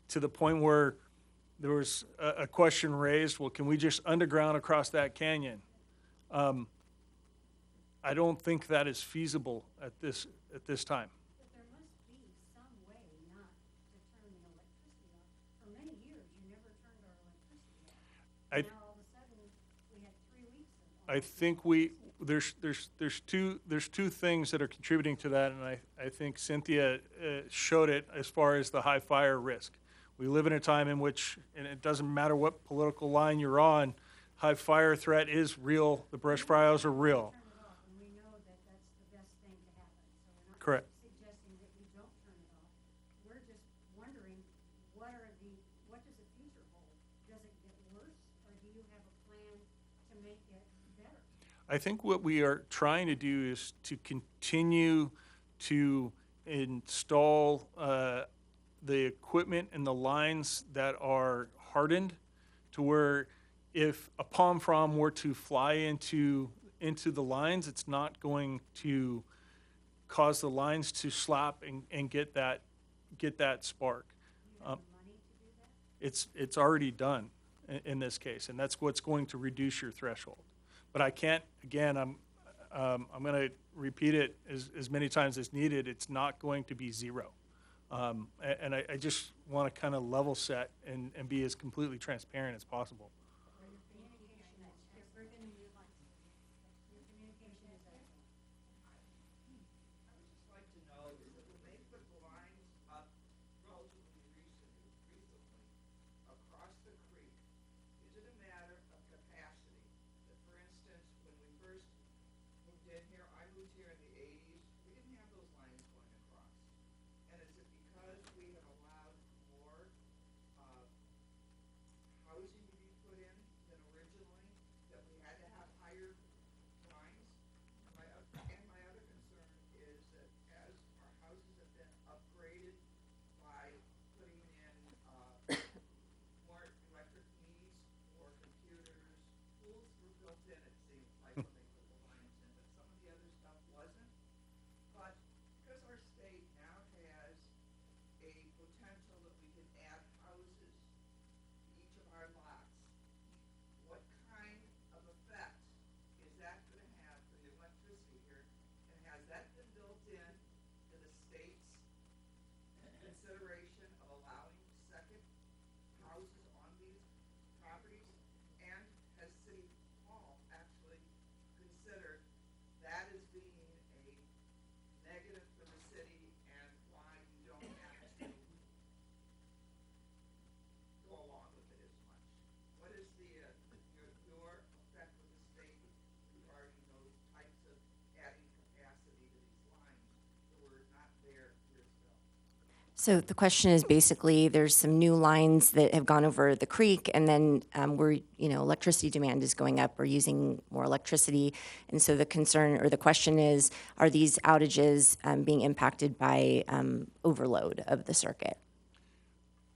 the point where there was a question raised, well, can we just underground across that canyon? I don't think that is feasible at this time. But there must be some way not to turn the electricity off. For many years, you never turned our electricity off. I- Now, all of a sudden, we had 3 weeks of. I think there's two things that are contributing to that, and I think Cynthia showed it as far as the high fire risk. We live in a time in which, and it doesn't matter what political line you're on, high fire threat is real. The brush fires are real. Turn it off, and we know that that's the best thing to happen. So we're not Correct. suggesting that we don't turn it off. We're just wondering, what does the future hold? Does it get worse, or do you have a plan to make it better? I think what we are trying to do is to continue to install the equipment and the lines that are hardened to where if a palm frond were to fly into the lines, it's not going to cause the lines to slap and get that spark. Do you have the money to do that? It's already done in this case, and that's what's going to reduce your threshold. But I can't, again, I'm going to repeat it as many times as needed. It's not going to be zero. And I just want to kind of level set and be as completely transparent as possible. Or your communication is different than your communication is excellent. I would just like to know is that when they put the lines up relatively recently across the creek, is it a matter of capacity? That for instance, when we first moved in here, I moved here in the 80s, we didn't have those lines going across. And is it because we have allowed more housing to be put in than originally, that we had to have higher lines? My other concern is that as our houses have been upgraded by putting in more electric needs for computers, pools were built in, it seems like, when they put the lines in, but some of the other stuff wasn't. But because our state now has a potential that we can add houses to each of our lots, what kind of effect is that going to have for the electricity here? And has that been built in to the state's consideration of allowing second houses on these properties? And has City Hall actually considered that as being a negative for the city and why you don't have to go along with it as much? What is your effect with the state regarding those types of adding capacity to these lines that were not there years ago? So the question is basically, there's some new lines that have gone over the creek, and then electricity demand is going up. We're using more electricity, and so the concern or the question is, are these outages being impacted by overload of the circuit?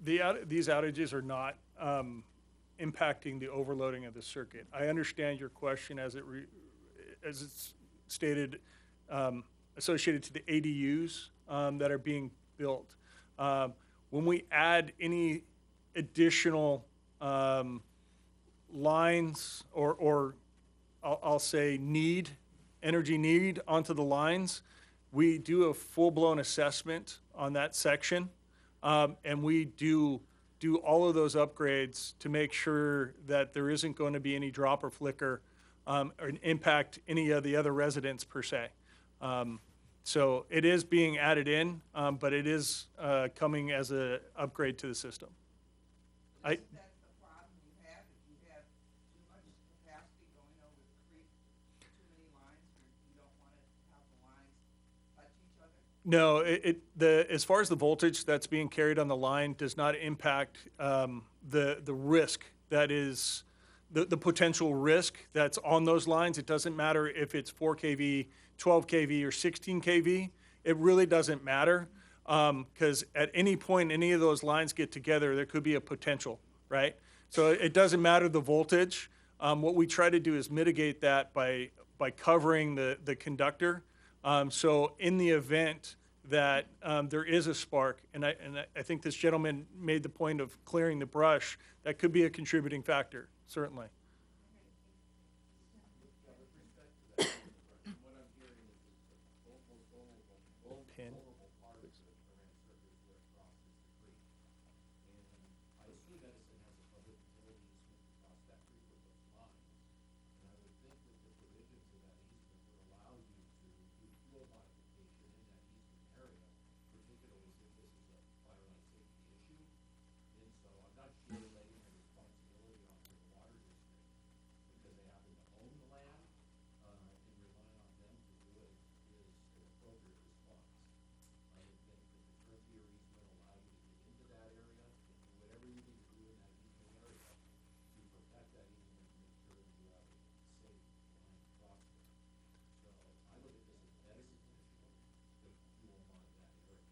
These outages are not impacting the overloading of the circuit. I understand your question as it's stated, associated to the ADUs that are being built. When we add any additional lines or I'll say energy need onto the lines, we do a full-blown assessment on that section. And we do all of those upgrades to make sure that there isn't going to be any drop or flicker or impact any of the other residents per se. So it is being added in, but it is coming as an upgrade to the system. Isn't that the problem you have, if you have too much capacity going over the creek, too many lines, or you don't want to have the lines touch each other? No, as far as the voltage that's being carried on the line does not impact the risk that is the potential risk that's on those lines. It doesn't matter if it's 4 kV, 12 kV, or 16 kV. It really doesn't matter because at any point any of those lines get together, there could be a potential, right? So it doesn't matter the voltage. What we try to do is mitigate that by covering the conductor. So in the event that there is a spark, and I think this gentleman made the point of clearing the brush, that could be a contributing factor, certainly. Pin. I assume Edison has a public utility easement across that creek with those lines. And I would think that the provisions of that easement would allow you to do fuel modification in that easement area, particularly since this is a fire line safety issue. And so I'm not sure laying the responsibility on the water district because they happen to own the land and rely on them to do it is an appropriate response. I would think that the frontier easement allow you to get into that area and do whatever you need to do in that easement area to protect that easement and make sure that you have a safe line across there. So I look at this as Edison's initiative to fuel mod that area.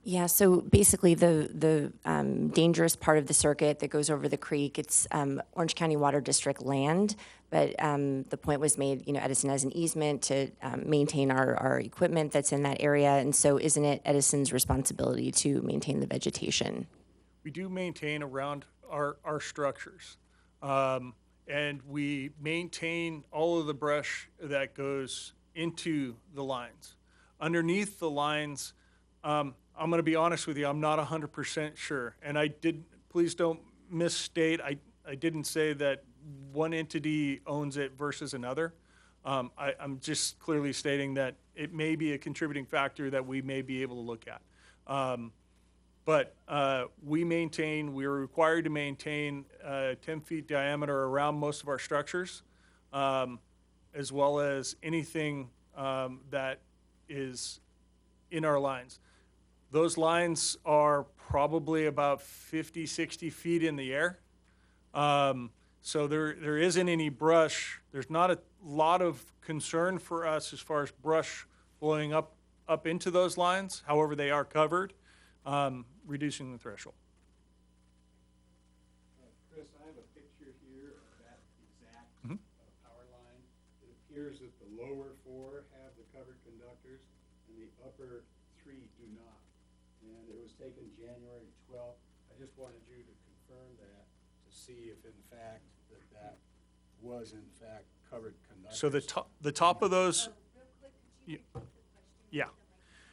Yeah, so basically the dangerous part of the circuit that goes over the creek, it's Orange County Water District land, but the point was made, Edison has an easement to maintain our equipment that's in that area, and so isn't it Edison's responsibility to maintain the vegetation? We do maintain around our structures. And we maintain all of the brush that goes into the lines. Underneath the lines, I'm going to be honest with you, I'm not 100% sure. And please don't misstate, I didn't say that one entity owns it versus another. I'm just clearly stating that it may be a contributing factor that we may be able to look at. But we're required to maintain 10 feet diameter around most of our structures, as well as anything that is in our lines. Those lines are probably about 50, 60 feet in the air. So there isn't any brush. There's not a lot of concern for us as far as brush blowing up into those lines. However, they are covered, reducing the threshold. Chris, I have a picture here of that exact power line. It appears that the lower 4 have the covered conductors and the upper 3 do not. And it was taken January 12th. I just wanted you to confirm that to see if in fact that was in fact covered conductors. So the top of those, yeah.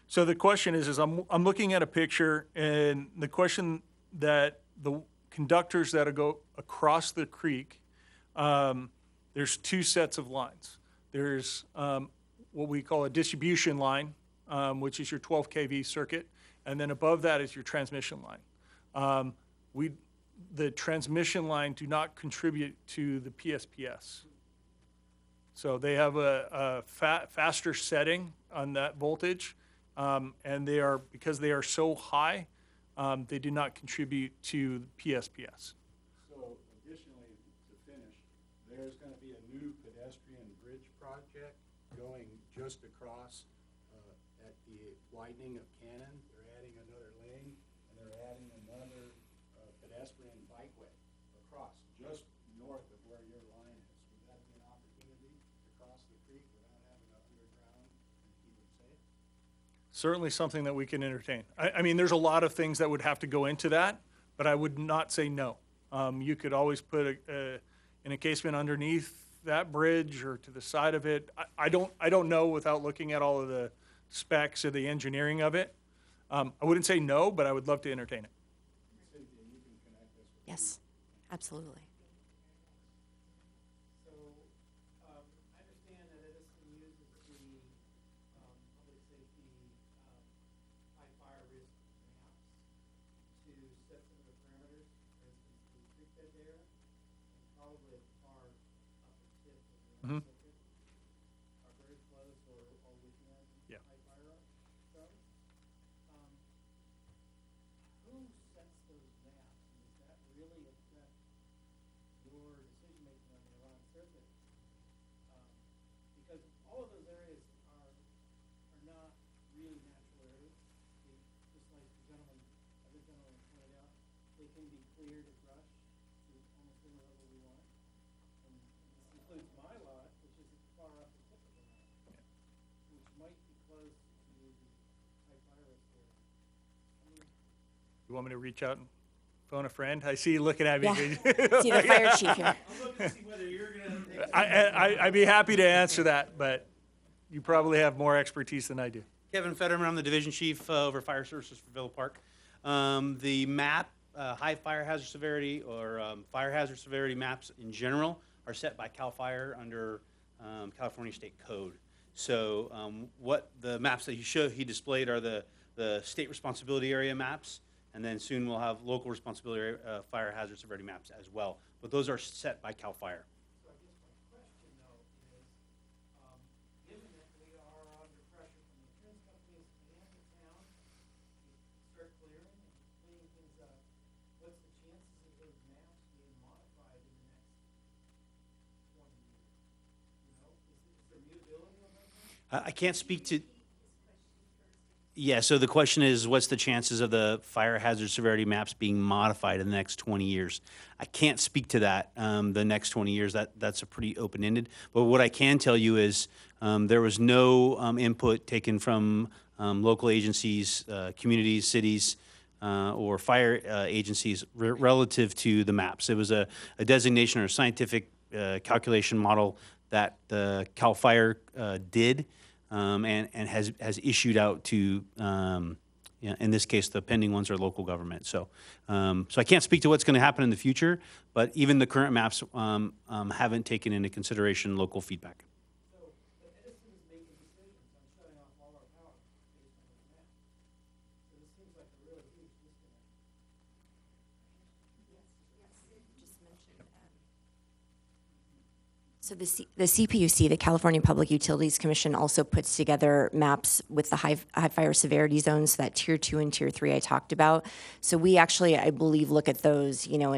So the question is I'm looking at a picture, and the question that the conductors that go across the creek, there's 2 sets of lines. There's what we call a distribution line, which is your 12 kV circuit, and then above that is your transmission line. The transmission line do not contribute to the PSPS. So they have a faster setting on that voltage, and because they are so high, they do not contribute to PSPS. So additionally, to finish, there's going to be a new pedestrian bridge project going just across at the widening of Cannon. They're adding another lane, and they're adding another pedestrian bikeway across, just north of where your line is. Would that be an opportunity to cross the creek without having to underground and keep it safe? Certainly something that we can entertain. I mean, there's a lot of things that would have to go into that, but I would not say no. You could always put an encasement underneath that bridge or to the side of it. I don't know without looking at all of the specs or the engineering of it. I wouldn't say no, but I would love to entertain it. Yes, absolutely. So, I understand that Edison uses the, public safety, high fire risk maps to set some of the parameters, for instance, the creek bed there, and probably a far upper tip of the circuit are very close or within Yeah. high fire zone. Who sets those maps, and does that really affect your decision-making on the Iran circuit? Because all of those areas are not really natural areas. They, just like the other gentleman pointed out, they can be cleared of brush to almost any level we want. And this includes my lot, which is far off the tip of the lot, which might be close to the high fire risk area. I mean, You want me to reach out and phone a friend? I see you looking at me. Yeah. See the fire chief here. I'm looking to see whether you're gonna take. I'd be happy to answer that, but you probably have more expertise than I do. Kevin Fetterman, I'm the division chief over fire services for Villa Park. The map, high fire hazard severity or fire hazard severity maps in general are set by CAL FIRE under California State Code. So what the maps that he displayed are the state responsibility area maps, and then soon we'll have local responsibility area, fire hazard severity maps as well. But those are set by CAL FIRE. So I guess my question though is, given that we are under pressure from the insurance companies and the town to start clearing and cleaning things up, what's the chances of those maps being modified in the next 20 years? You know, is there mutability on those maps? I can't speak to. Yeah, so the question is, what's the chances of the fire hazard severity maps being modified in the next 20 years? I can't speak to that, the next 20 years. That's a pretty open-ended. But what I can tell you is there was no input taken from local agencies, communities, cities, or fire agencies relative to the maps. It was a designation or a scientific calculation model that the CAL FIRE did. And has issued out to, in this case, the pending ones are local government. So I can't speak to what's going to happen in the future, but even the current maps haven't taken into consideration local feedback. So, but Edison is making decisions on shutting off all our power based on those maps. So this seems like a really huge disconnect. So the CPUC, the California Public Utilities Commission, also puts together maps with the high fire severity zones, that tier 2 and tier 3 I talked about. So we actually, I believe, look at those, you know,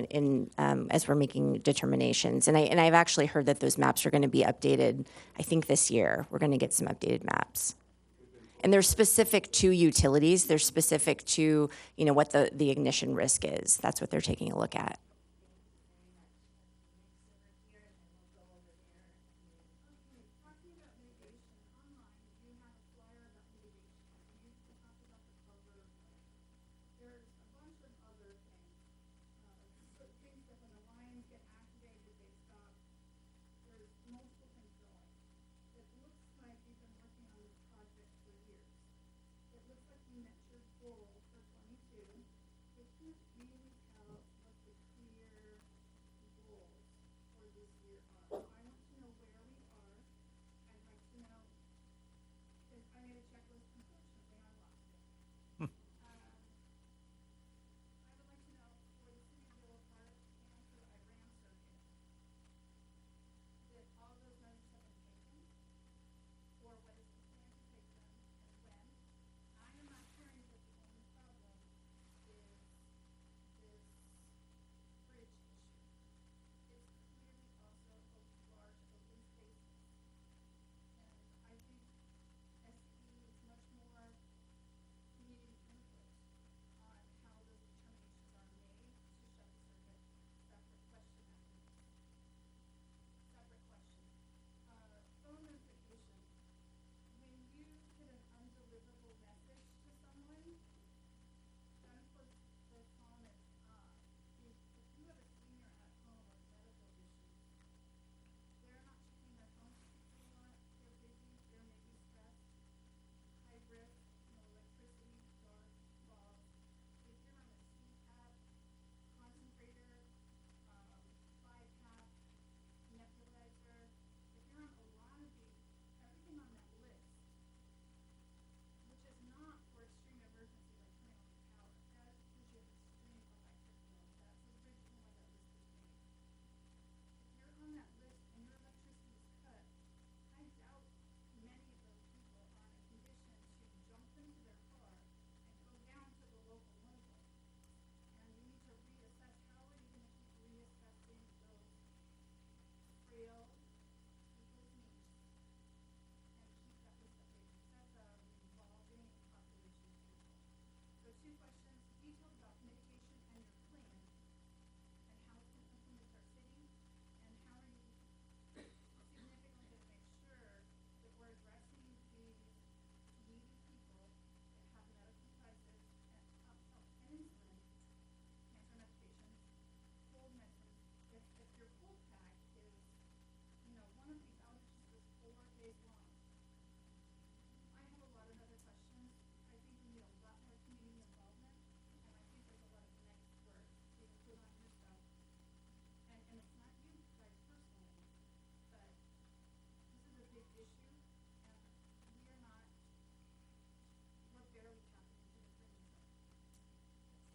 as we're making determinations. And I've actually heard that those maps are going to be updated. I think this year we're going to get some updated maps. And they're specific to utilities. They're specific to, you know, what the ignition risk is. That's what they're taking a look at.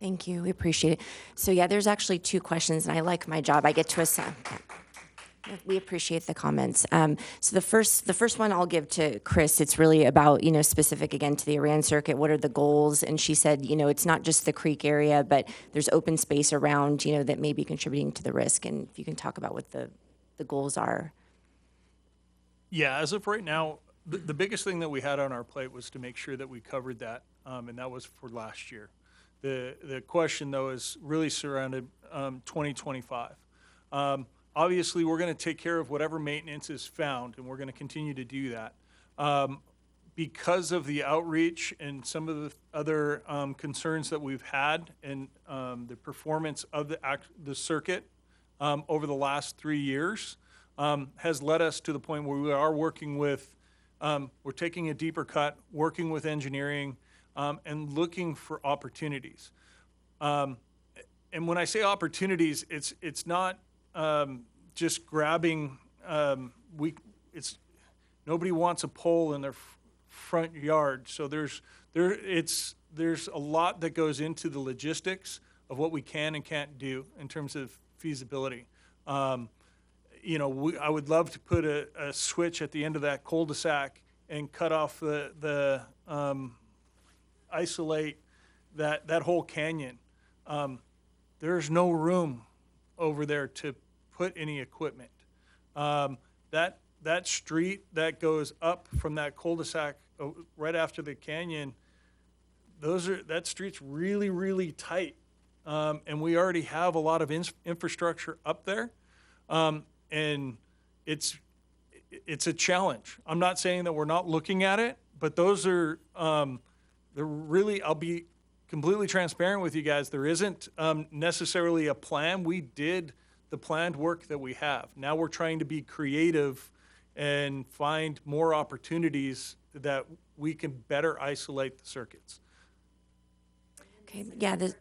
Thank you. We appreciate it. So yeah, there's actually two questions, and I like my job. I get to assign. We appreciate the comments. So the first one I'll give to Chris. It's really about, specific again to the Iran circuit. What are the goals? And she said, it's not just the creek area, but there's open space around, that may be contributing to the risk. And if you can talk about what the goals are. Yeah, as of right now, the biggest thing that we had on our plate was to make sure that we covered that, and that was for last year. The question, though, is really surrounded 2025. Obviously, we're going to take care of whatever maintenance is found, and we're going to continue to do that. Because of the outreach and some of the other concerns that we've had and the performance of the circuit over the last 3 years has led us to the point where we are working with, we're taking a deeper cut, working with engineering, and looking for opportunities. And when I say opportunities, it's not just grabbing. Nobody wants a pole in their front yard, so there's a lot that goes into the logistics of what we can and can't do in terms of feasibility. I would love to put a switch at the end of that cul-de-sac and cut off isolate that whole canyon. There's no room over there to put any equipment. That street that goes up from that cul-de-sac right after the canyon, that street's really, really tight. And we already have a lot of infrastructure up there. And it's a challenge. I'm not saying that we're not looking at it, but those are, they're really, I'll be completely transparent with you guys. There isn't necessarily a plan. We did the planned work that we have. Now we're trying to be creative and find more opportunities that we can better isolate the circuits. Okay, yeah, the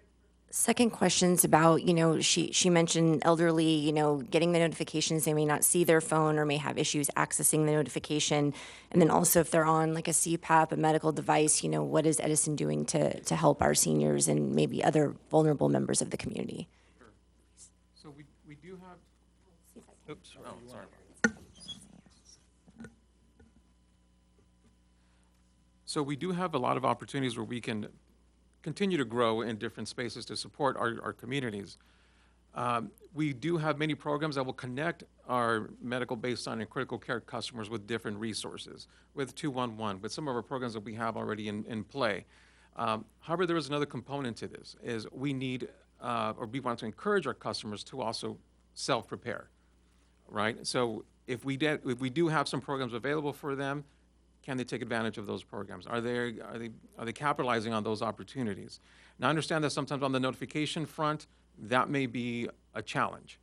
second question's about, she mentioned elderly, getting the notifications. They may not see their phone or may have issues accessing the notification. And then also if they're on like a CPAP, a medical device, what is Edison doing to help our seniors and maybe other vulnerable members of the community? So we do have, oops, oh, sorry. So we do have a lot of opportunities where we can continue to grow in different spaces to support our communities. We do have many programs that will connect our medical baseline and critical care customers with different resources, with 211, with some of our programs that we have already in play. However, there is another component to this, is we need, or we want to encourage our customers to also self-prepare, right? So if we do have some programs available for them, can they take advantage of those programs? Are they capitalizing on those opportunities? Now, I understand that sometimes on the notification front, that may be a challenge.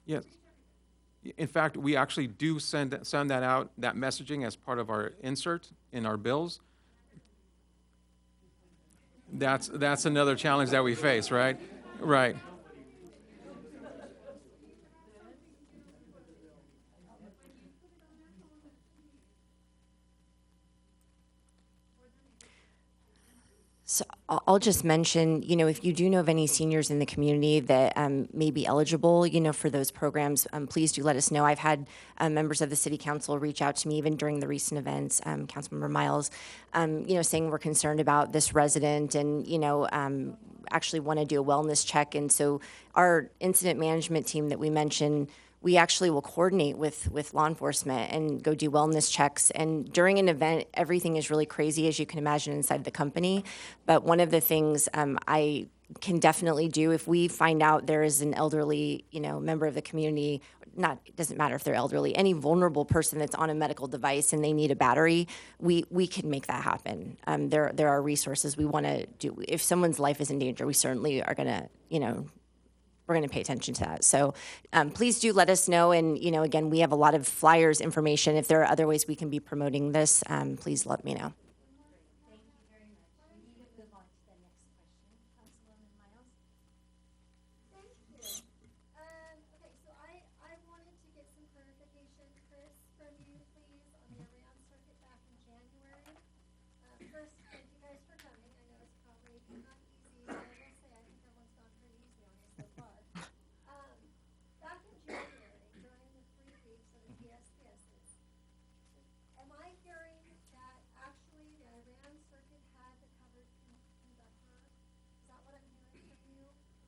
Yes. In fact, we actually do send that out, that messaging, as part of our insert in our bills. That's another challenge that we face, right? Right. So I'll just mention, if you do know of any seniors in the community that may be eligible, for those programs, please do let us know. I've had members of the city council reach out to me even during the recent events, Councilmember Miles, saying we're concerned about this resident and, actually want to do a wellness check. And so our incident management team that we mentioned, we actually will coordinate with law enforcement and go do wellness checks. And during an event, everything is really crazy, as you can imagine, inside the company. But one of the things I can definitely do, if we find out there is an elderly, member of the community, it doesn't matter if they're elderly, any vulnerable person that's on a medical device and they need a battery, we can make that happen. There are resources we want to do. If someone's life is in danger, we certainly are going to, we're going to pay attention to that. So please do let us know. And, again, we have a lot of flyers, information. If there are other ways we can be promoting this, please let me know.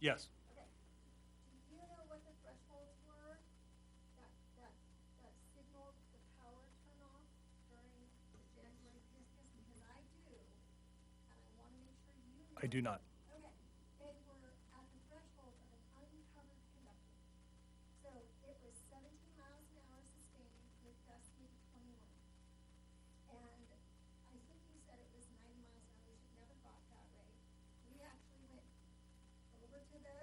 Yes. Okay. Do you know what the thresholds were that, that, that signaled the power turn off during the January business? Because I do, and I want to make sure you know. I do not. Okay, they were at the threshold of an uncovered conductor. So it was 17 miles an hour sustained with gust speed of 21. And I think you said it was 90 miles an hour, we should never got that rate. We actually went over to the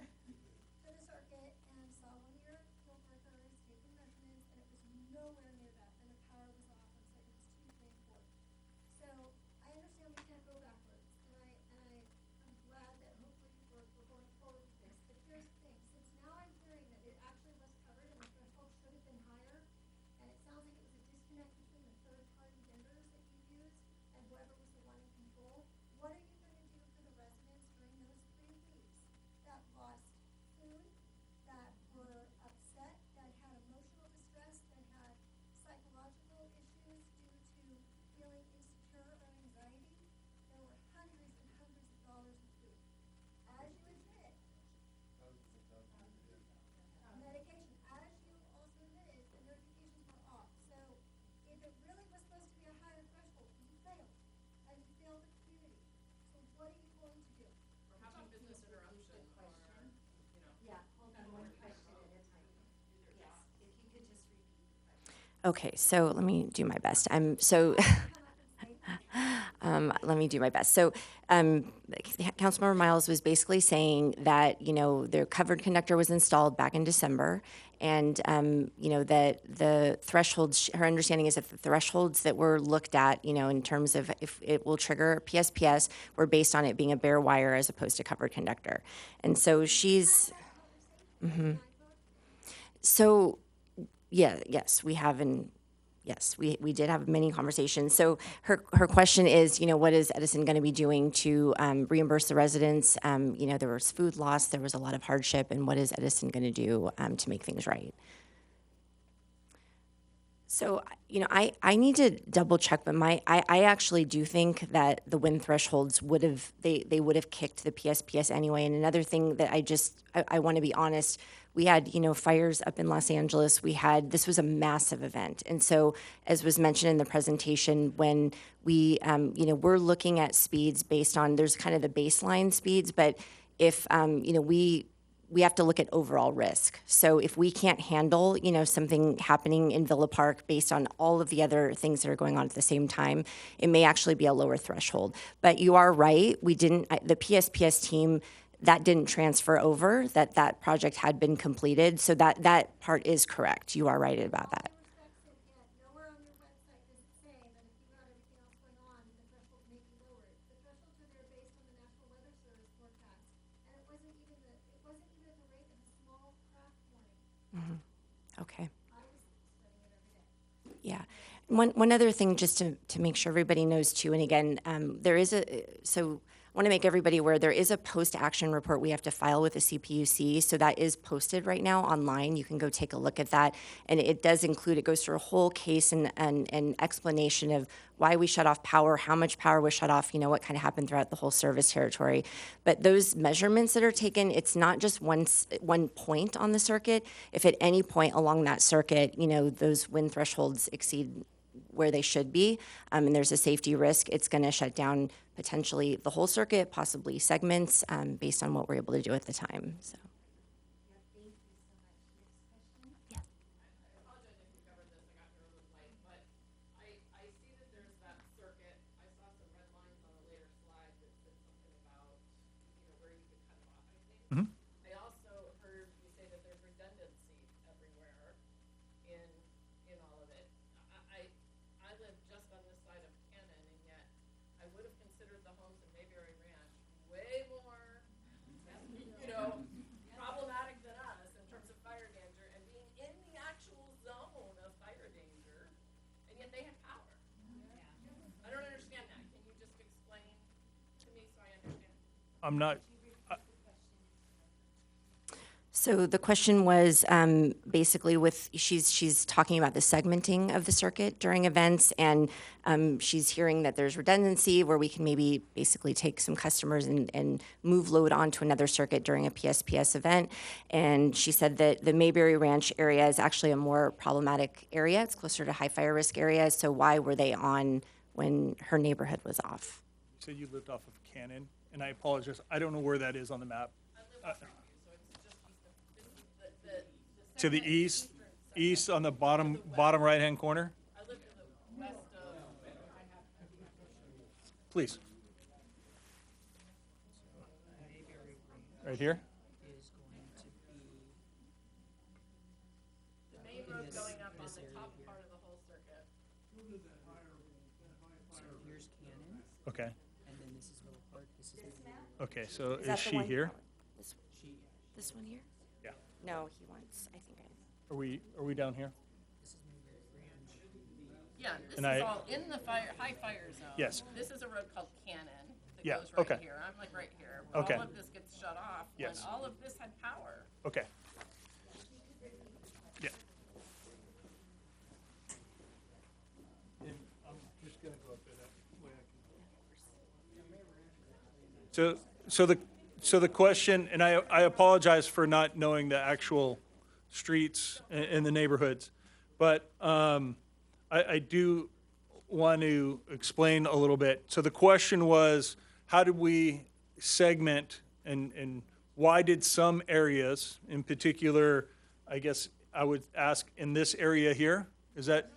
circuit and saw one of your field workers taking measurements, and it was nowhere near that, and the power was off on seconds 2, 3, and 4. So I understand we can't go backwards, I'm glad that hopefully we're going forward with this. But here's the thing, since now I'm hearing that it actually was covered and the threshold should have been higher, and it sounds like it was a disconnect between the third-party vendors that you used and whoever was the one in control, what are you going to do for the residents during those 3 weeks that lost food, that were upset, that had emotional distress, that had psychological issues due to feeling insecure or anxiety? There were hundreds and hundreds of dollars in food. As you admitted, medication, as you also admitted, the notifications were off. So if it really was supposed to be a higher threshold, you failed, and you failed the community. So what are you going to do? Or having business interruption, or, you know. Yeah, hold on one question at a time. Yes, if you could just repeat the question. Okay, so let me do my best. Let me do my best. So, Councilmember Miles was basically saying that, you know, the covered conductor was installed back in December, and, you know, that the thresholds, her understanding is that the thresholds that were looked at, you know, in terms of if it will trigger PSPS, were based on it being a bare wire as opposed to covered conductor. And so she's, so, yeah, yes, we have, and yes, we did have many conversations. So her question is, you know, what is Edison going to be doing to reimburse the residents? You know, there was food loss, there was a lot of hardship, and what is Edison going to do to make things right? So, you know, I need to double check, but I actually do think that the wind thresholds would have, they would have kicked the PSPS anyway. And another thing that I want to be honest, we had, you know, fires up in Los Angeles. This was a massive event. And so, as was mentioned in the presentation, when we, you know, we're looking at speeds based on, there's kind of the baseline speeds, but if, you know, we have to look at overall risk. So if we can't handle, you know, something happening in Villa Park based on all of the other things that are going on at the same time, it may actually be a lower threshold. But you are right, the PSPS team, that didn't transfer over, that project had been completed. So that part is correct. You are right about that. Nowhere on your website does it say that if you got everything else going on, the threshold may be lowered. The thresholds are there based on the National Weather Service forecast, and it wasn't even at the rate of a small craft warning. Okay. I was studying it every day. Yeah. One other thing, just to make sure everybody knows too, and again, I want to make everybody aware there is a post-action report we have to file with the CPUC, so that is posted right now online. You can go take a look at that, and it does include, it goes through a whole case and explanation of why we shut off power, how much power was shut off, you know, what kind of happened throughout the whole service territory. But those measurements that are taken, it's not just one point on the circuit. If at any point along that circuit, you know, those wind thresholds exceed where they should be, and there's a safety risk, it's going to shut down potentially the whole circuit, possibly segments, based on what we're able to do at the time. So. I apologize if you covered this, I got here a little late, but I see that there's that circuit. I saw some red lines on a later slide that said something about, you know, where you could cut it off, I think. I also heard you say that there's redundancy everywhere in all of it. I live just on this side of Cannon, and yet I would have considered the homes in Mayberry Ranch way more, you know, problematic than us in terms of fire danger and being in the actual zone of fire danger, and yet they have power. I don't understand that. Can you just explain to me so I understand? I'm not, So the question was basically she's talking about the segmenting of the circuit during events, and she's hearing that there's redundancy where we can maybe basically take some customers and move load onto another circuit during a PSPS event. And she said that the Mayberry Ranch area is actually a more problematic area. It's closer to high fire risk areas. So why were they on when her neighborhood was off? You said you lived off of Cannon, and I apologize, I don't know where that is on the map. To the east on the bottom right-hand corner? I live in the west of. Please. Right here? The main road going up on the top part of the whole circuit. Here's Cannon, Okay. and then this is Willow Park, this is Mayberry. Okay, so Is that is the she one- here? This one here? Yeah. No, he wants, I think Are we down here? Yeah, this And is I- all in the high fire zone. Yes. This is a road called Cannon that Yeah, goes right okay. here. I'm like right here. Where Okay. all of this gets shut off. Yes. When all of this had power. Okay. Yeah. I'm just gonna go up there that way So the question, and I apologize for not knowing the actual streets in the neighborhoods, but I do want to explain a little bit. So the question was, how did we segment and why did some areas, in particular, I guess I would ask in this area here, is that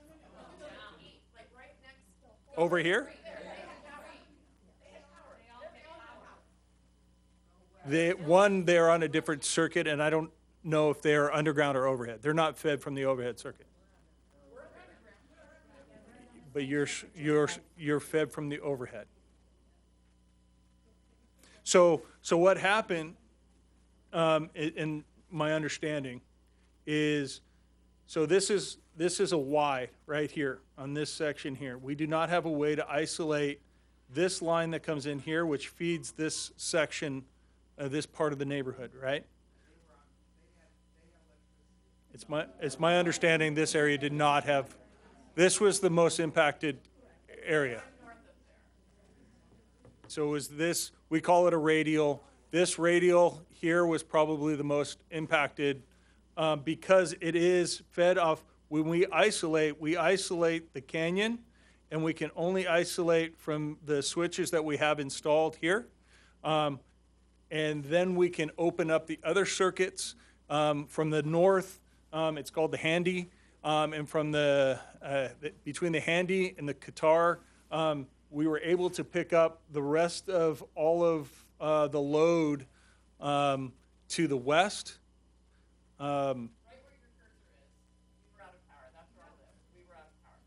over here? They're on a different circuit, and I don't know if they're underground or overhead. They're not fed from the overhead circuit. But you're fed from the overhead. So what happened, in my understanding, is so this is a Y right here on this section here. We do not have a way to isolate this line that comes in here, which feeds this section, this part of the neighborhood, right? It's my understanding this area did not have. This was the most impacted area. So it was this, we call it a radial. This radial here was probably the most impacted because it is fed off. When we isolate the canyon, and we can only isolate from the switches that we have installed here. And then we can open up the other circuits from the north. It's called the Handy. And from between the Handy and the Qatar, we were able to pick up the rest of all of the load to the west. Right where your cursor is. We were out of power. That's where I live. We were out of power.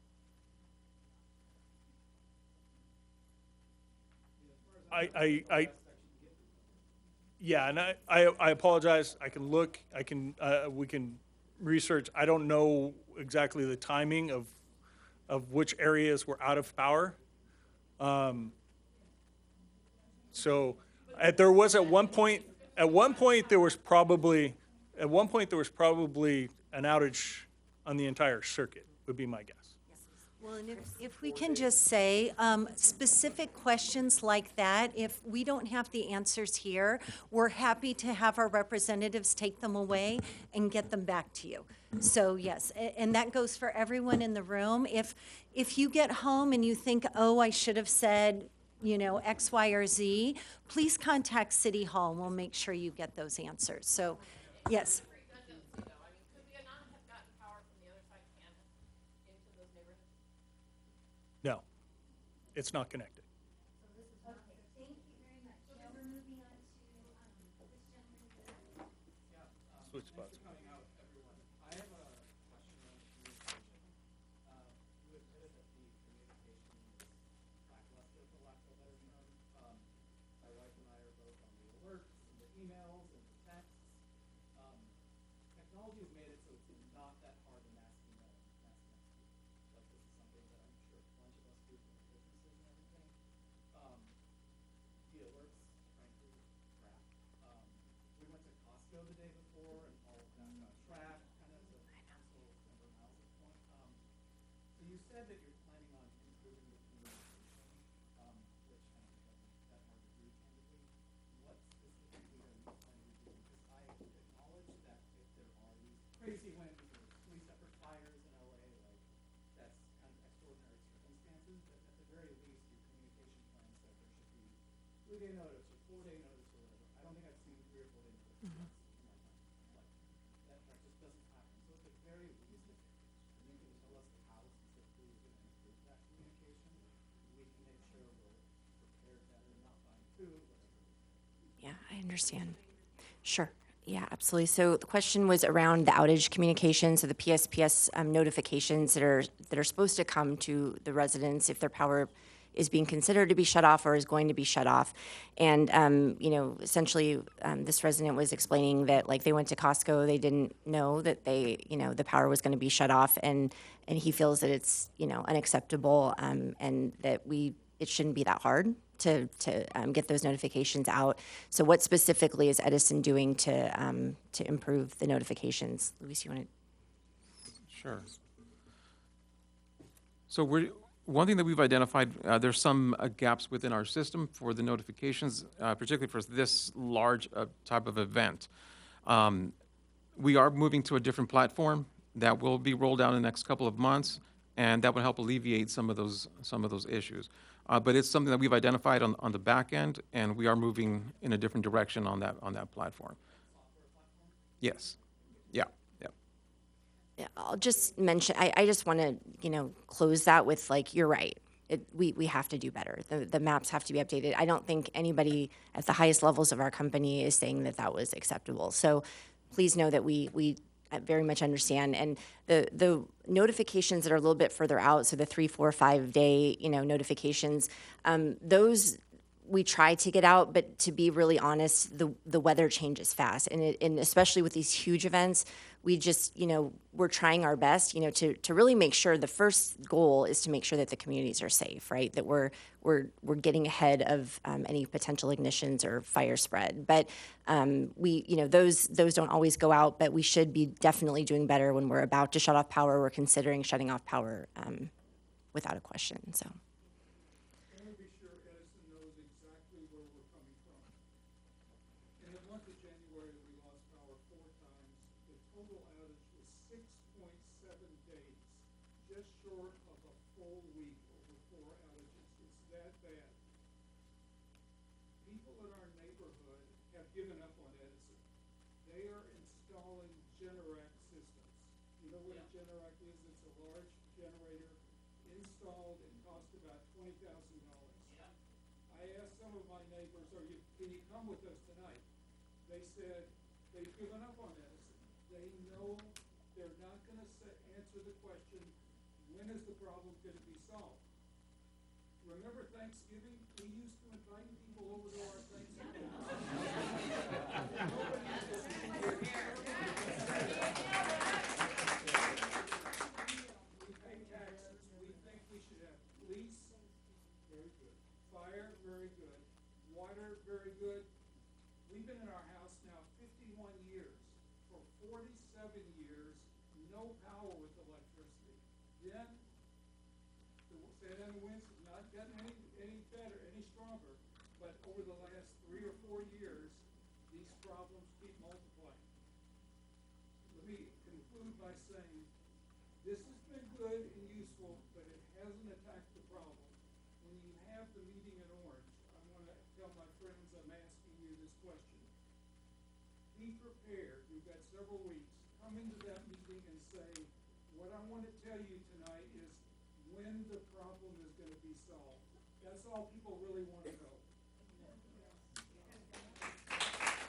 Yeah, and I apologize. I can look. We can research. I don't know exactly the timing of which areas were out of power. So there was at one point there was probably an outage on the entire circuit, would be my guess. Well, and if we can just say, specific questions like that, if we don't have the answers here, we're happy to have our representatives take them away and get them back to you. So yes, and that goes for everyone in the room. If you get home and you think, oh, I should have said, X, Y, or Z, please contact City Hall and we'll make sure you get those answers. So, yes. Redundancy, though. I mean, could we not have gotten power from the other side of Cannon into those neighborhoods? No, it's not connected. Okay, thank you very much. Now we're moving on to, this gentleman here. Switch spots. I have a question on communication. You admitted that the communication is lackluster, for lack of a better term. My wife and I are both on the alerts and the emails and the texts. Technology has made it so it's not that hard to mass email and mass text people. Like, this is something that I'm sure a bunch of us do from the businesses and everything. The alerts, frankly, crap. We went to Costco the day before and said that you're planning on improving the communication, which I don't think that's that hard to do, candidly. What specifically are you planning to do? Because I acknowledge that if there are these crazy winds or 3 separate fires in LA, like, that's kind of extraordinary circumstances, but at the very least, your communication plan said there should be 3-day notice or 4-day notice or whatever. I don't think I've seen 3 or 4-day notice in my time. Like, that just doesn't happen. So at the very least, if you can tell us how specifically you're going to improve that communication, we can make sure we're prepared better, not buying food, whatever. Yeah, I understand. Sure. Yeah, absolutely. So the question was around the outage communication, so the PSPS notifications that are supposed to come to the residents if their power is being considered to be shut off or is going to be shut off. And, essentially, this resident was explaining that, like, they went to Costco, they didn't know that the power was going to be shut off, and he feels that it's, unacceptable, and that it shouldn't be that hard to get those notifications out. So what specifically is Edison doing to improve the notifications? Luis, you want to? Sure. So one thing that we've identified, there's some gaps within our system for the notifications, particularly for this large type of event. We are moving to a different platform that will be rolled out in the next couple of months, and that will help alleviate some of those issues. But it's something that we've identified on the back end, and we are moving in a different direction on that platform. Yes. Yeah. Yeah, I'll just mention, I just want to, close that with, like, you're right. We have to do better. The maps have to be updated. I don't think anybody at the highest levels of our company is saying that was acceptable. So please know that we very much understand. And the notifications that are a little bit further out, so the 3, 4, 5 day, notifications, those we try to get out, but to be really honest, the weather changes fast. And especially with these huge events, we just, we're trying our best, to really make sure the first goal is to make sure that the communities are safe, right? That we're getting ahead of any potential ignitions or fire spread. But those don't always go out, but we should be definitely doing better when we're about to shut off power. We're considering shutting off power without a question, so. I want to be sure Edison knows exactly where we're coming from. In the month of January, we lost power 4 times. The total outage was 6.7 days, just short of a full week over 4 outages. It's that bad. People in our neighborhood have given up on Edison. They are installing Generac systems. You know what a Generac is? It's a large generator installed and cost about $20,000. I asked some of my neighbors, can you come with us tonight? They said they've given up on Edison. They know they're not going to answer the question, when is the problem going to be solved? Remember Thanksgiving? We used to invite people over to our Thanksgiving. We pay taxes. We think we should have police. Very good. Fire, very good. Water, very good. We've been in our house now 51 years. For 47 years, no power with electricity. Then, the winds have not gotten any better, any stronger, but over the last 3 or 4 years, these problems keep multiplying. Let me conclude by saying, this has been good and useful, but it hasn't attacked the problem. When you have the meeting in Orange, I want to tell my friends I'm asking you this question. Be prepared. We've got several weeks. Come into that meeting and say, what I want to tell you tonight is when the problem is going to be solved. That's all people really want to know.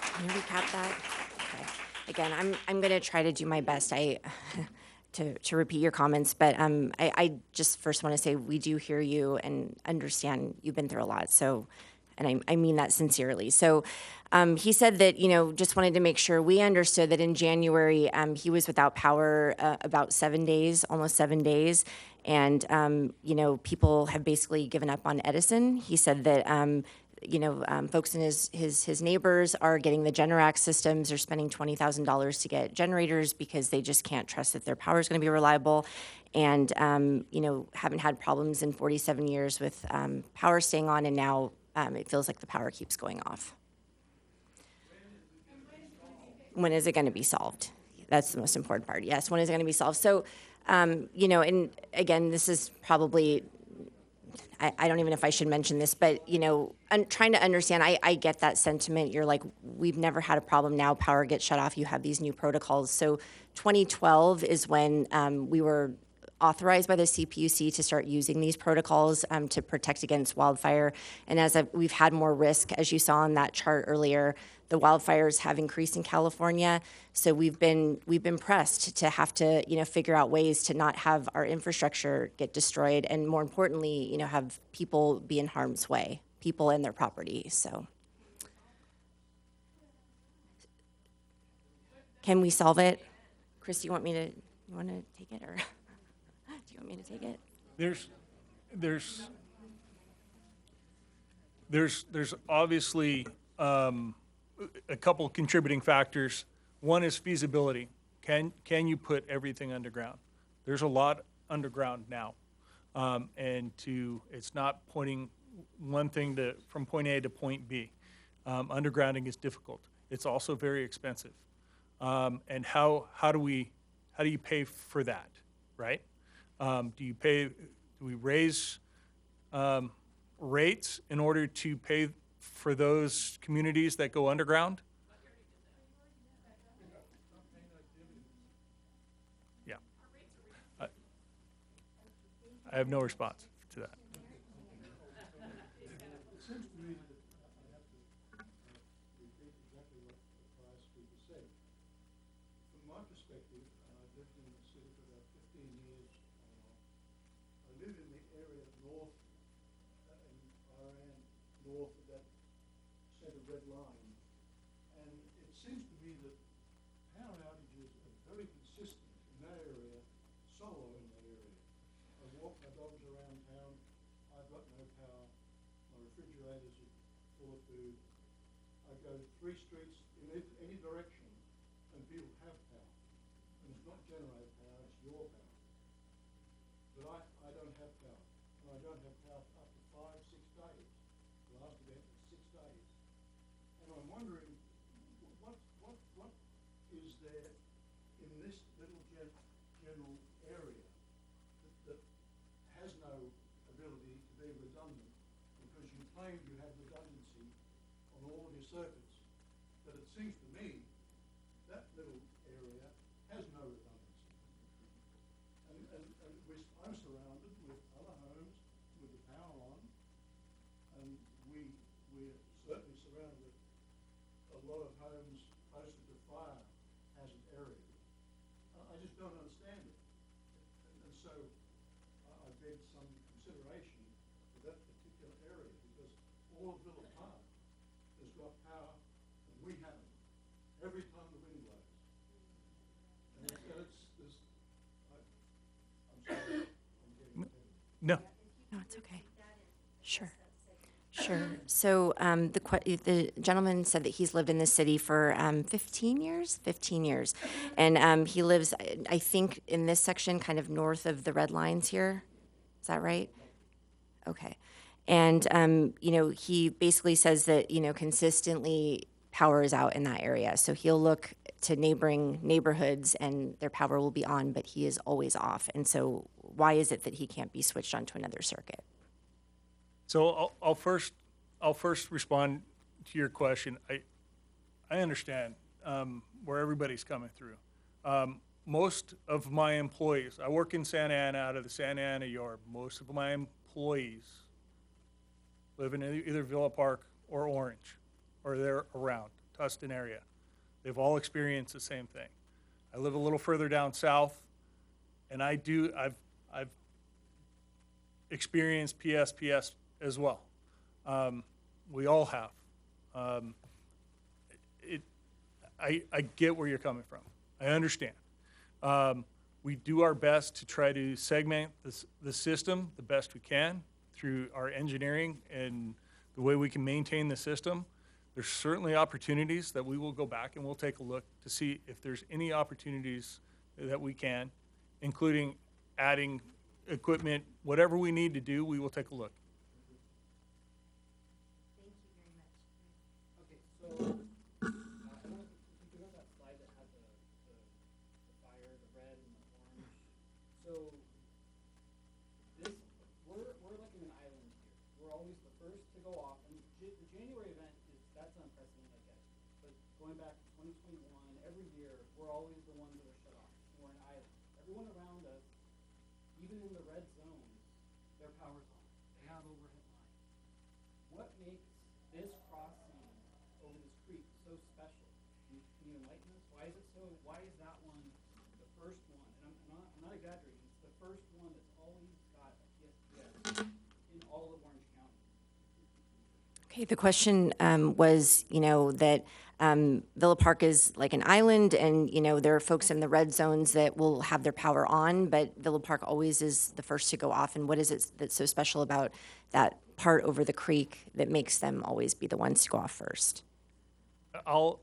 Can you recap that? Okay. Again, I'm going to try to do my best. To repeat your comments, but I just first want to say we do hear you and understand you've been through a lot. So, and I mean that sincerely. So, he said that just wanted to make sure we understood that in January he was without power about 7 days, almost 7 days, and people have basically given up on Edison. He said that folks in his neighbors are getting the Generac systems. They're spending $20,000 to get generators because they just can't trust that their power is going to be reliable, and haven't had problems in 47 years with power staying on, and now it feels like the power keeps going off. When is it going to be solved? That's the most important part. Yes, when is it going to be solved? So, and again, this is probably, I don't even know if I should mention this, but, trying to understand, I get that sentiment. You're like, we've never had a problem. Now power gets shut off. You have these new protocols. So 2012 is when we were authorized by the CPUC to start using these protocols to protect against wildfire. And as we've had more risk, as you saw on that chart earlier, the wildfires have increased in California. So we've been pressed to have to figure out ways to not have our infrastructure get destroyed, and more importantly, have people be in harm's way, people and their property. So can we solve it? Chris, do you want to take it, or do you want me to take it? There's obviously a couple contributing factors. One is feasibility. Can you put everything underground? There's a lot underground now, and it's not pointing one thing from point A to point B. Undergrounding is difficult. It's also very expensive. And how do you pay for that, right? Do we raise rates in order to pay for those communities that go underground? Yeah. I have no response to that. It seems to me that I have to repeat exactly what the prior speaker said. From my perspective, I've lived in the city for about 15 years. I live in the area north, in Iran, north of that center red line. And it seems to me that power outages are very consistent in that area, solo in that area. I walk my dogs around town, I've got no power, my refrigerators are full of food. I go 3 streets in any direction and people have power. And it's not generator power, it's your power. But I don't have power. And I don't have power for up to 5, 6 days. The last event was 6 days. And I'm wondering, what is there in this little general area that has no ability to be redundant, because you claim you have redundancy on all of your circuits, but it seems to me that little area has no redundancy. And I'm surrounded with other homes with the power on, and we're certainly surrounded with a lot of homes closer to fire hazard areas. I just don't understand it. And so I beg some consideration for that particular area, because all of Villa Park has got power and we haven't, every time the wind blows. And I'm sorry, I'm getting No. No, it's okay. Sure. Sure. So the gentleman said that he's lived in this city for 15 years. 15 years. And he lives, I think, in this section kind of north of the red lines here. Is that right? Okay. And, he basically says that, consistently power is out in that area. So he'll look to neighboring neighborhoods and their power will be on, but he is always off. And so why is it that he can't be switched onto another circuit? So I'll first respond to your question. I understand where everybody's coming through. Most of my employees, I work in Santa Ana out of the Santa Ana yard. Most of my employees live in either Villa Park or Orange, or they're around Tustin area. They've all experienced the same thing. I live a little further down south, and I've experienced PSPS as well. We all have. I get where you're coming from. I understand. We do our best to try to segment the system the best we can through our engineering and the way we can maintain the system. There's certainly opportunities that we will go back and we'll take a look to see if there's any opportunities that we can, including adding equipment, whatever we need to do, we will take a look. Okay, so, I don't know if you go to that slide that had the fire, the red and the orange. So, we're like in an island here. We're always the first to go off, and the January event that's unprecedented, I guess. But going back to 2021, every year, we're always the ones that are shut off. We're an island. Everyone around us, even in the red zones, their power's on. They have overhead lines. What makes this crossing over this creek so special? Can you enlighten us? Why is that one the first one? And I'm not exaggerating. It's the first one that's always got a PSPS in all of Orange County. Okay, the question was, that Villa Park is like an island, and, there are folks in the red zones that will have their power on, but Villa Park always is the first to go off. And what is it that's so special about that part over the creek that makes them always be the ones to go off first? I'll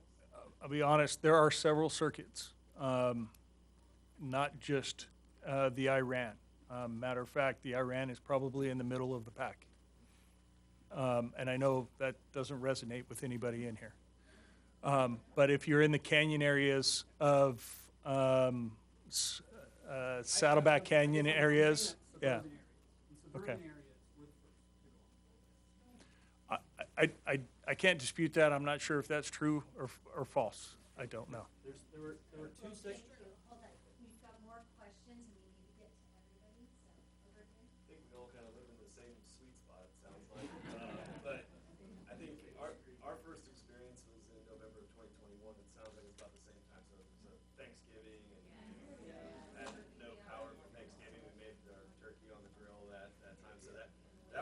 be honest, there are several circuits, not just the Iran. Matter of fact, the Iran is probably in the middle of the pack. And I know that doesn't resonate with anybody in here. But if you're in the canyon areas of Saddleback Canyon areas, yeah. Okay. I can't dispute that. I'm not sure if that's true or false. I don't know. There were two sections. Hold on, we've got more questions and we need to get to everybody, so over here. I think we all kind of live in the same sweet spot, it sounds like. But I think our first experience was in November of 2021. It sounds like it's about the same time. So it was Thanksgiving, and had no power for Thanksgiving. We made our turkey on the grill that time. So that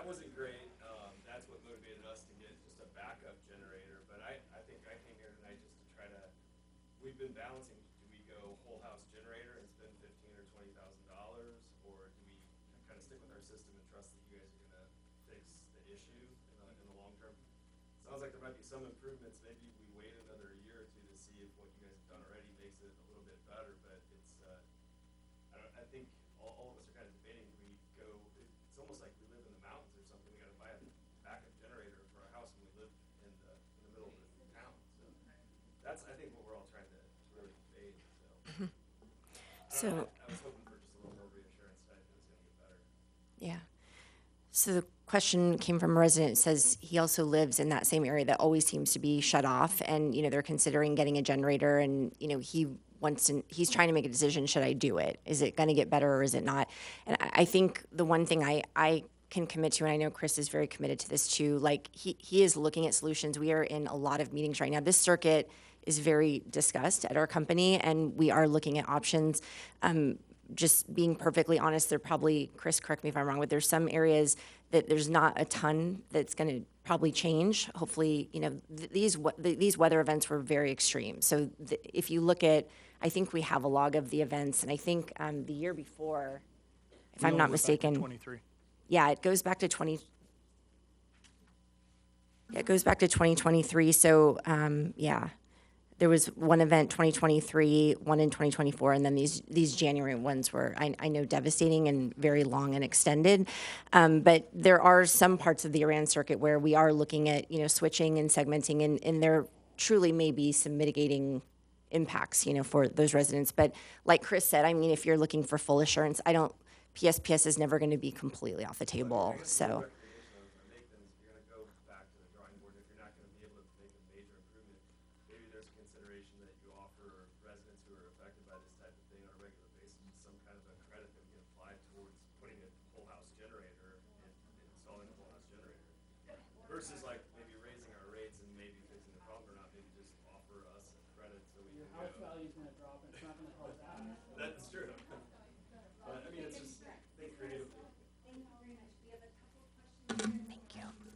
wasn't great. That's what motivated us to get just a backup generator. But I think I came here tonight just to try to. We've been balancing. Do we go whole house generator and spend $15,000 or $20,000, or do we kind of stick with our system and trust that you guys are going to fix the issue in the long term? Sounds like there might be some improvements. Maybe we wait another year or two to see if what you guys have done already makes it a little bit better. But it's, I think all of us are kind of debating. Do we go? It's almost like we live in the mountains or something. We got to buy a backup generator for our house when we live in the middle of the town. So that's, I think, what we're all trying to really debate. So I was hoping for just a little more reassurance that it was going to get better. Yeah. So the question came from a resident. It says he also lives in that same area that always seems to be shut off, and they're considering getting a generator, and he's trying to make a decision. Should I do it? Is it going to get better or is it not? And I think the one thing I can commit to, and I know Chris is very committed to this too, like he is looking at solutions. We are in a lot of meetings right now. This circuit is very discussed at our company, and we are looking at options. Just being perfectly honest, there probably, Chris, correct me if I'm wrong, but there's some areas that there's not a ton that's going to probably change. Hopefully, these weather events were very extreme. So if you look at, I think we have a log of the events, and I think the year before, if I'm not mistaken, 23. yeah, it goes back to 2023. So yeah. There was one event 2023, one in 2024, and then these January ones were, I know, devastating and very long and extended. But there are some parts of the Iran circuit where we are looking at, switching and segmenting, and there truly may be some mitigating impacts, for those residents. But like Chris said, I mean, if you're looking for full assurance, PSPS is never going to be completely off the table, so. Versus like maybe raising our rates and maybe fixing the problem or not, maybe just offer us a credit so we can. Your house value is going to drop and it's not going to help that. That's true. But I mean, it's just think creatively. Thank you very much. We have a couple of questions. Thank you. So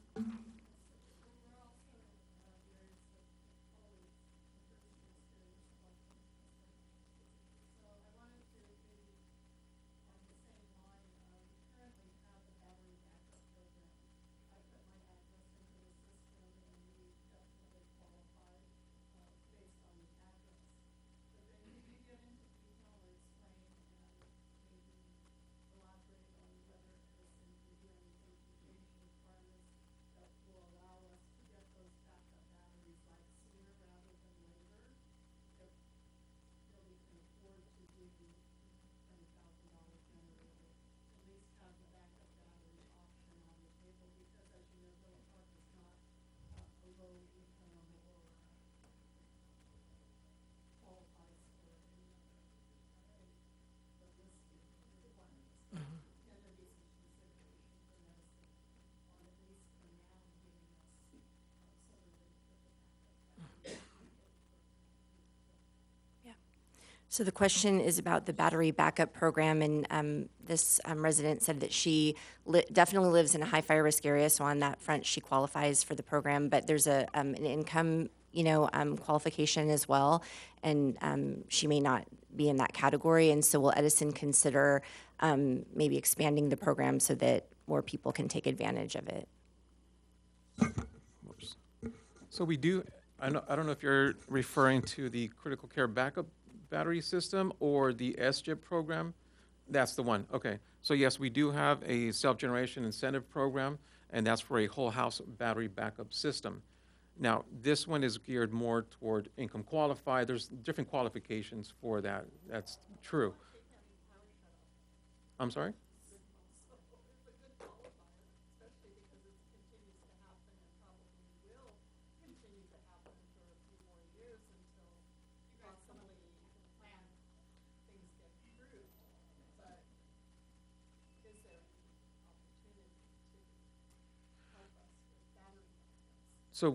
So the question is about the battery backup program, and this resident said that she definitely lives in a high fire risk area, so on that front, she qualifies for the program, but there's an income, qualification as well, and she may not be in that category, and so will Edison consider maybe expanding the program so that more people can take advantage of it? Whoops. So we do, I don't know if you're referring to the critical care backup battery system or the SGIP program. That's the one, okay. So yes, we do have a self-generation incentive program, and that's for a whole house battery backup system. Now, this one is geared more toward income qualified. There's different qualifications for that. That's true. I'm sorry? So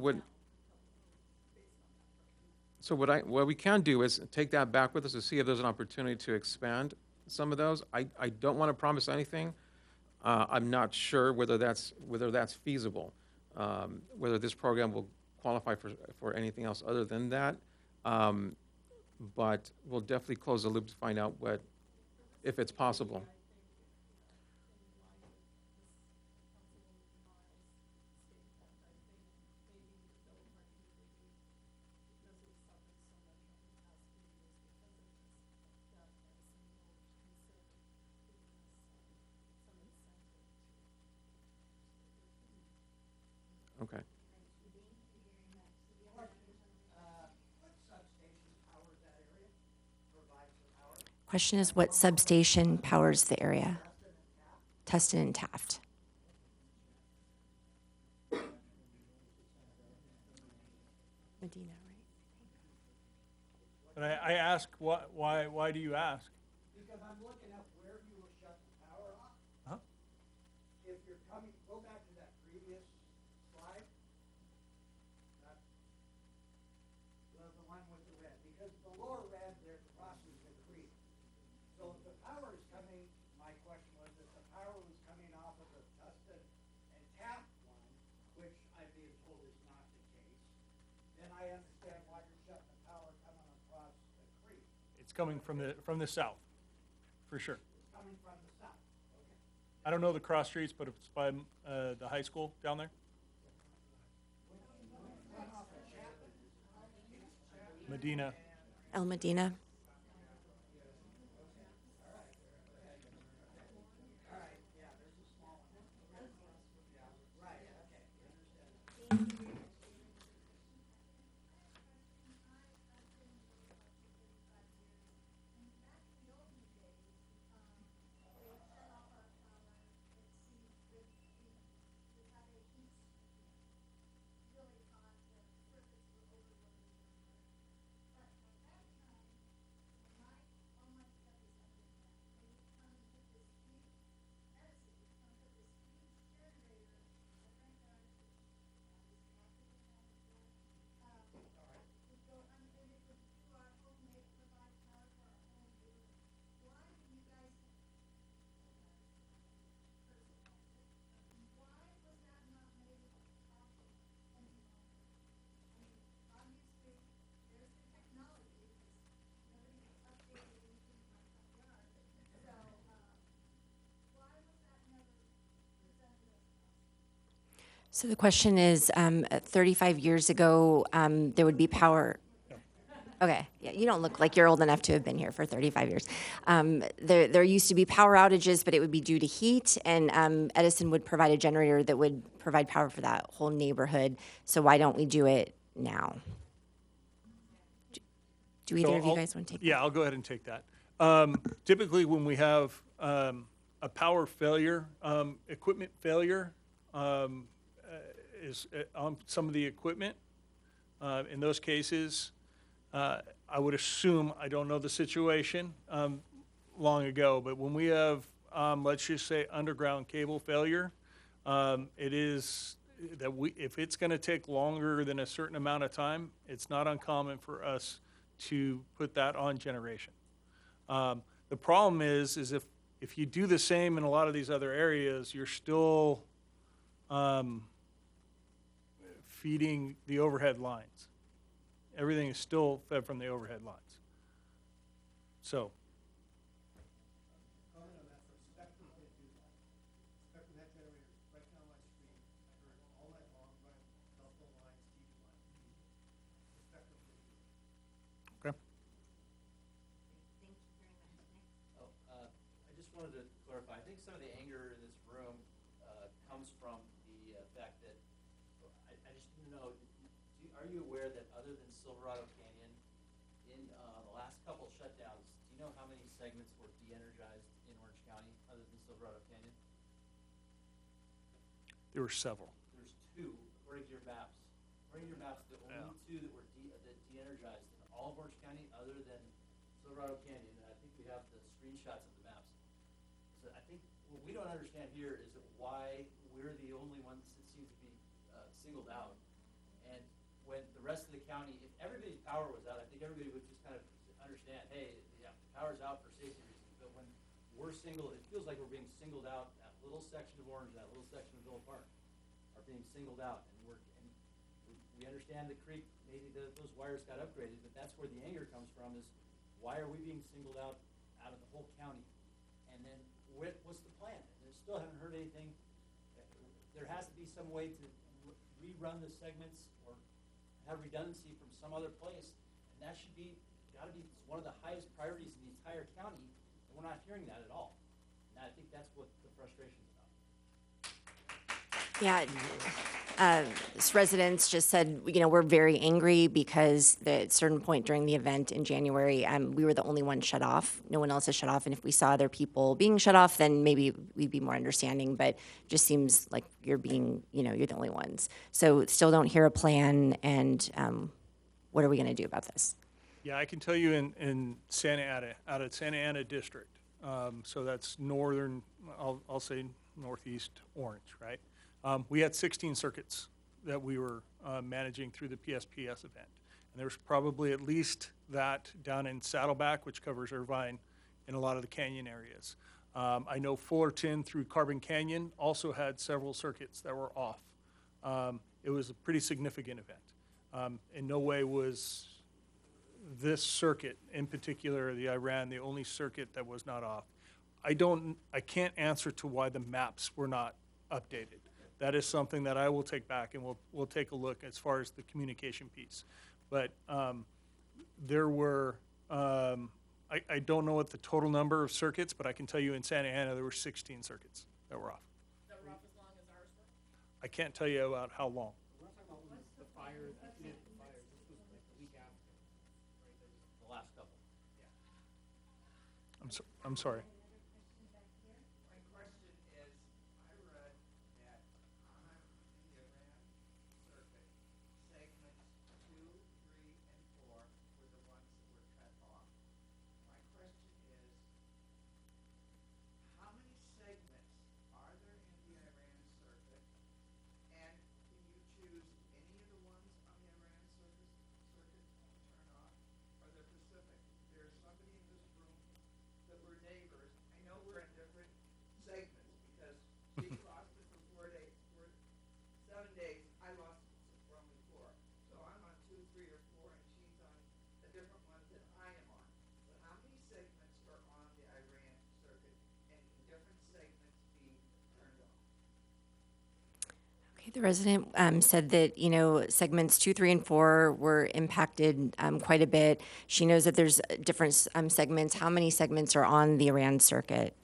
what we can do is take that back with us to see if there's an opportunity to expand some of those. I don't want to promise anything. I'm not sure whether that's feasible, whether this program will qualify for anything else other than that. But we'll definitely close the loop to find out if it's possible. Okay. Question is, what substation powers the area? Tustin and Taft. Medina, right? And I ask, why do you ask? Because I'm looking at where you will shut the power off. Huh? If you're coming, go back to that previous slide. The one with the red, because the lower red there crosses the creek. So if the power is coming, my question was if the power was coming off of the Tustin and Taft one, which I'm being told is not the case, then I understand why you're shutting the power coming across the creek. It's coming from the south, for sure. It's coming from the south. Okay. I don't know the cross streets, but it's by the high school down there. Medina. El Medina. So the question is, 35 years ago, there would be power. Okay, yeah, you don't look like you're old enough to have been here for 35 years. There used to be power outages, but it would be due to heat, and Edison would provide a generator that would provide power for that whole neighborhood. So why don't we do it now? Do either of you guys want to take that? Yeah, I'll go ahead and take that. Typically, when we have a power failure, equipment failure is on some of the equipment. In those cases, I would assume, I don't know the situation long ago, but when we have, let's just say, underground cable failure, it is that if it's going to take longer than a certain amount of time, it's not uncommon for us to put that on generation. The problem is if you do the same in a lot of these other areas, you're still feeding the overhead lines. Everything is still fed from the overhead lines. So, Comment on that for Spectrum did do that. Spectrum had generators right down my street. I heard all night long running telephone lines, TV lines. Spectrum did do that. okay. Oh, I just wanted to clarify, I think some of the anger in this room comes from the fact that, I just didn't know, are you aware that other than Silverado Canyon, in the last couple shutdowns, do you know how many segments were de-energized in Orange County other than Silverado Canyon? There were several. There's two, according to your maps. According to your maps, the only two that were that de-energized in all of Orange County other than Silverado Canyon, and I think we have the screenshots of the maps. So I think what we don't understand here is that why we're the only ones that seem to be singled out. And when the rest of the county, if everybody's power was out, I think everybody would just kind of understand, hey, yeah, the power's out for safety reasons. But when we're it feels like we're being singled out. That little section of Orange, that little section of Villa Park are being singled out. And we understand the creek, maybe those wires got upgraded, but that's where the anger comes from is why are we being singled out of the whole county? And then what's the plan? And I still haven't heard anything. There has to be some way to rerun the segments or have redundancy from some other place. And that should be, got to be one of the highest priorities in the entire county. And we're not hearing that at all. And I think that's what the frustration is about. Yeah, residents just said, we're very angry because at a certain point during the event in January, we were the only one shut off. No one else is shut off. And if we saw other people being shut off, then maybe we'd be more understanding. But it just seems like you're being, you're the only ones. So still don't hear a plan. And what are we going to do about this? Yeah, I can tell you in Santa Ana, out of Santa Ana District, so that's northern, I'll say northeast Orange, right? We had 16 circuits that we were managing through the PSPS event. And there's probably at least that down in Saddleback, which covers Irvine, in a lot of the canyon areas. I know Fullerton through Carbon Canyon also had several circuits that were off. It was a pretty significant event. In no way was this circuit, in particular the Iran, the only circuit that was not off. I can't answer to why the maps were not updated. That is something that I will take back and we'll take a look as far as the communication piece. But there were, I don't know what the total number of circuits, but I can tell you in Santa Ana there were 16 circuits that were off. That were off as long as ours were? I can't tell you about how long. We're not talking about the fire, the fire. This was like the week after. Right? There was, The last couple. I'm sorry. My question is, I read that on the Iran circuit, segments 2, 3, and 4 were the ones that were cut off. My question is, how many segments are there in the Iran circuit? And can you choose any of the ones on the Iran circuit to turn off? Or the Pacific? There's somebody in this room that we're neighbors. I know we're in different segments because she lost it for 7 days. I lost it for only 4. So I'm on 2, 3, or 4, and she's on a different one than I am on. But how many segments are on the Iran circuit, and can different segments be turned off? Okay, the resident said that, segments 2, 3, and 4 were impacted quite a bit. She knows that there's different segments. How many segments are on the Iran circuit?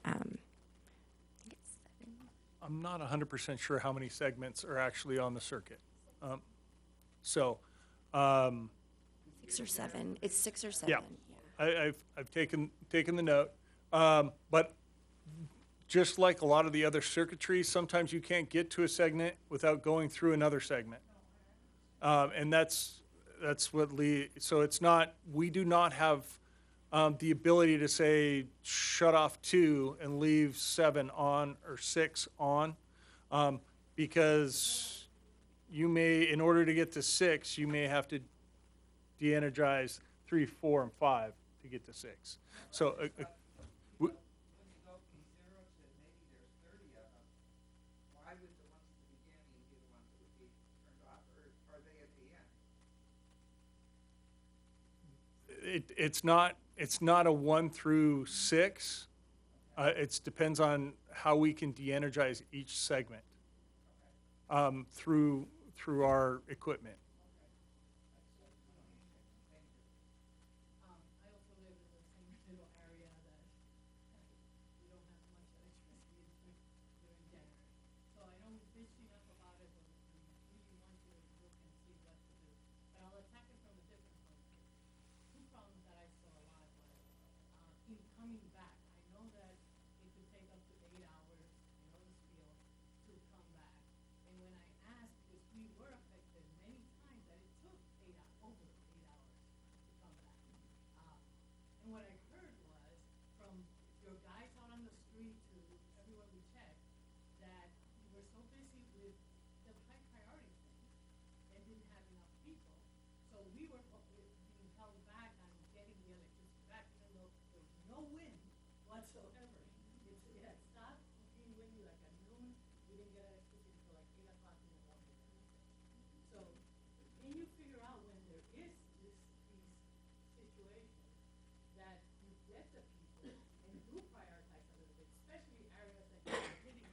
I'm not 100% sure how many segments are actually on the circuit. 6 or 7. It's 6 or 7. Yeah. I've taken the note. But just like a lot of the other circuitry, sometimes you can't get to a segment without going through another segment. And that's what so it's not, we do not have the ability to say shut off 2 and leave 7 on or 6 on, because you may, in order to get to 6, you may have to de-energize 3, 4, and 5 to get to 6. So When you go from 0 to maybe there's 30 of them, why would the ones at the beginning be the ones that would be turned off, or are they at the end? It's not a 1 through 6. It depends on how we can de-energize each segment through our equipment. I also live in the same little area that we don't have much electricity during January. So I know we've bitched enough about it, but we really want to look and see what to do. But I'll attack it from a different point of view. Two problems that I saw a lot was in coming back. I know that it could take up to 8 hours in oil spill to come back. And when I asked, because we were affected many times, that it took over 8 hours to come back. And what I heard was from your guys out on the street to everyone we checked, that you were so busy with the high priority things and didn't have enough people. So we were being held back on getting the electricity back, even though there was no wind whatsoever. It had stopped being windy like at noon. We didn't get electricity until like 8 o'clock in the morning. So can you figure out when there is these situations that you get the people and do prioritize a little bit, especially areas that you're hitting,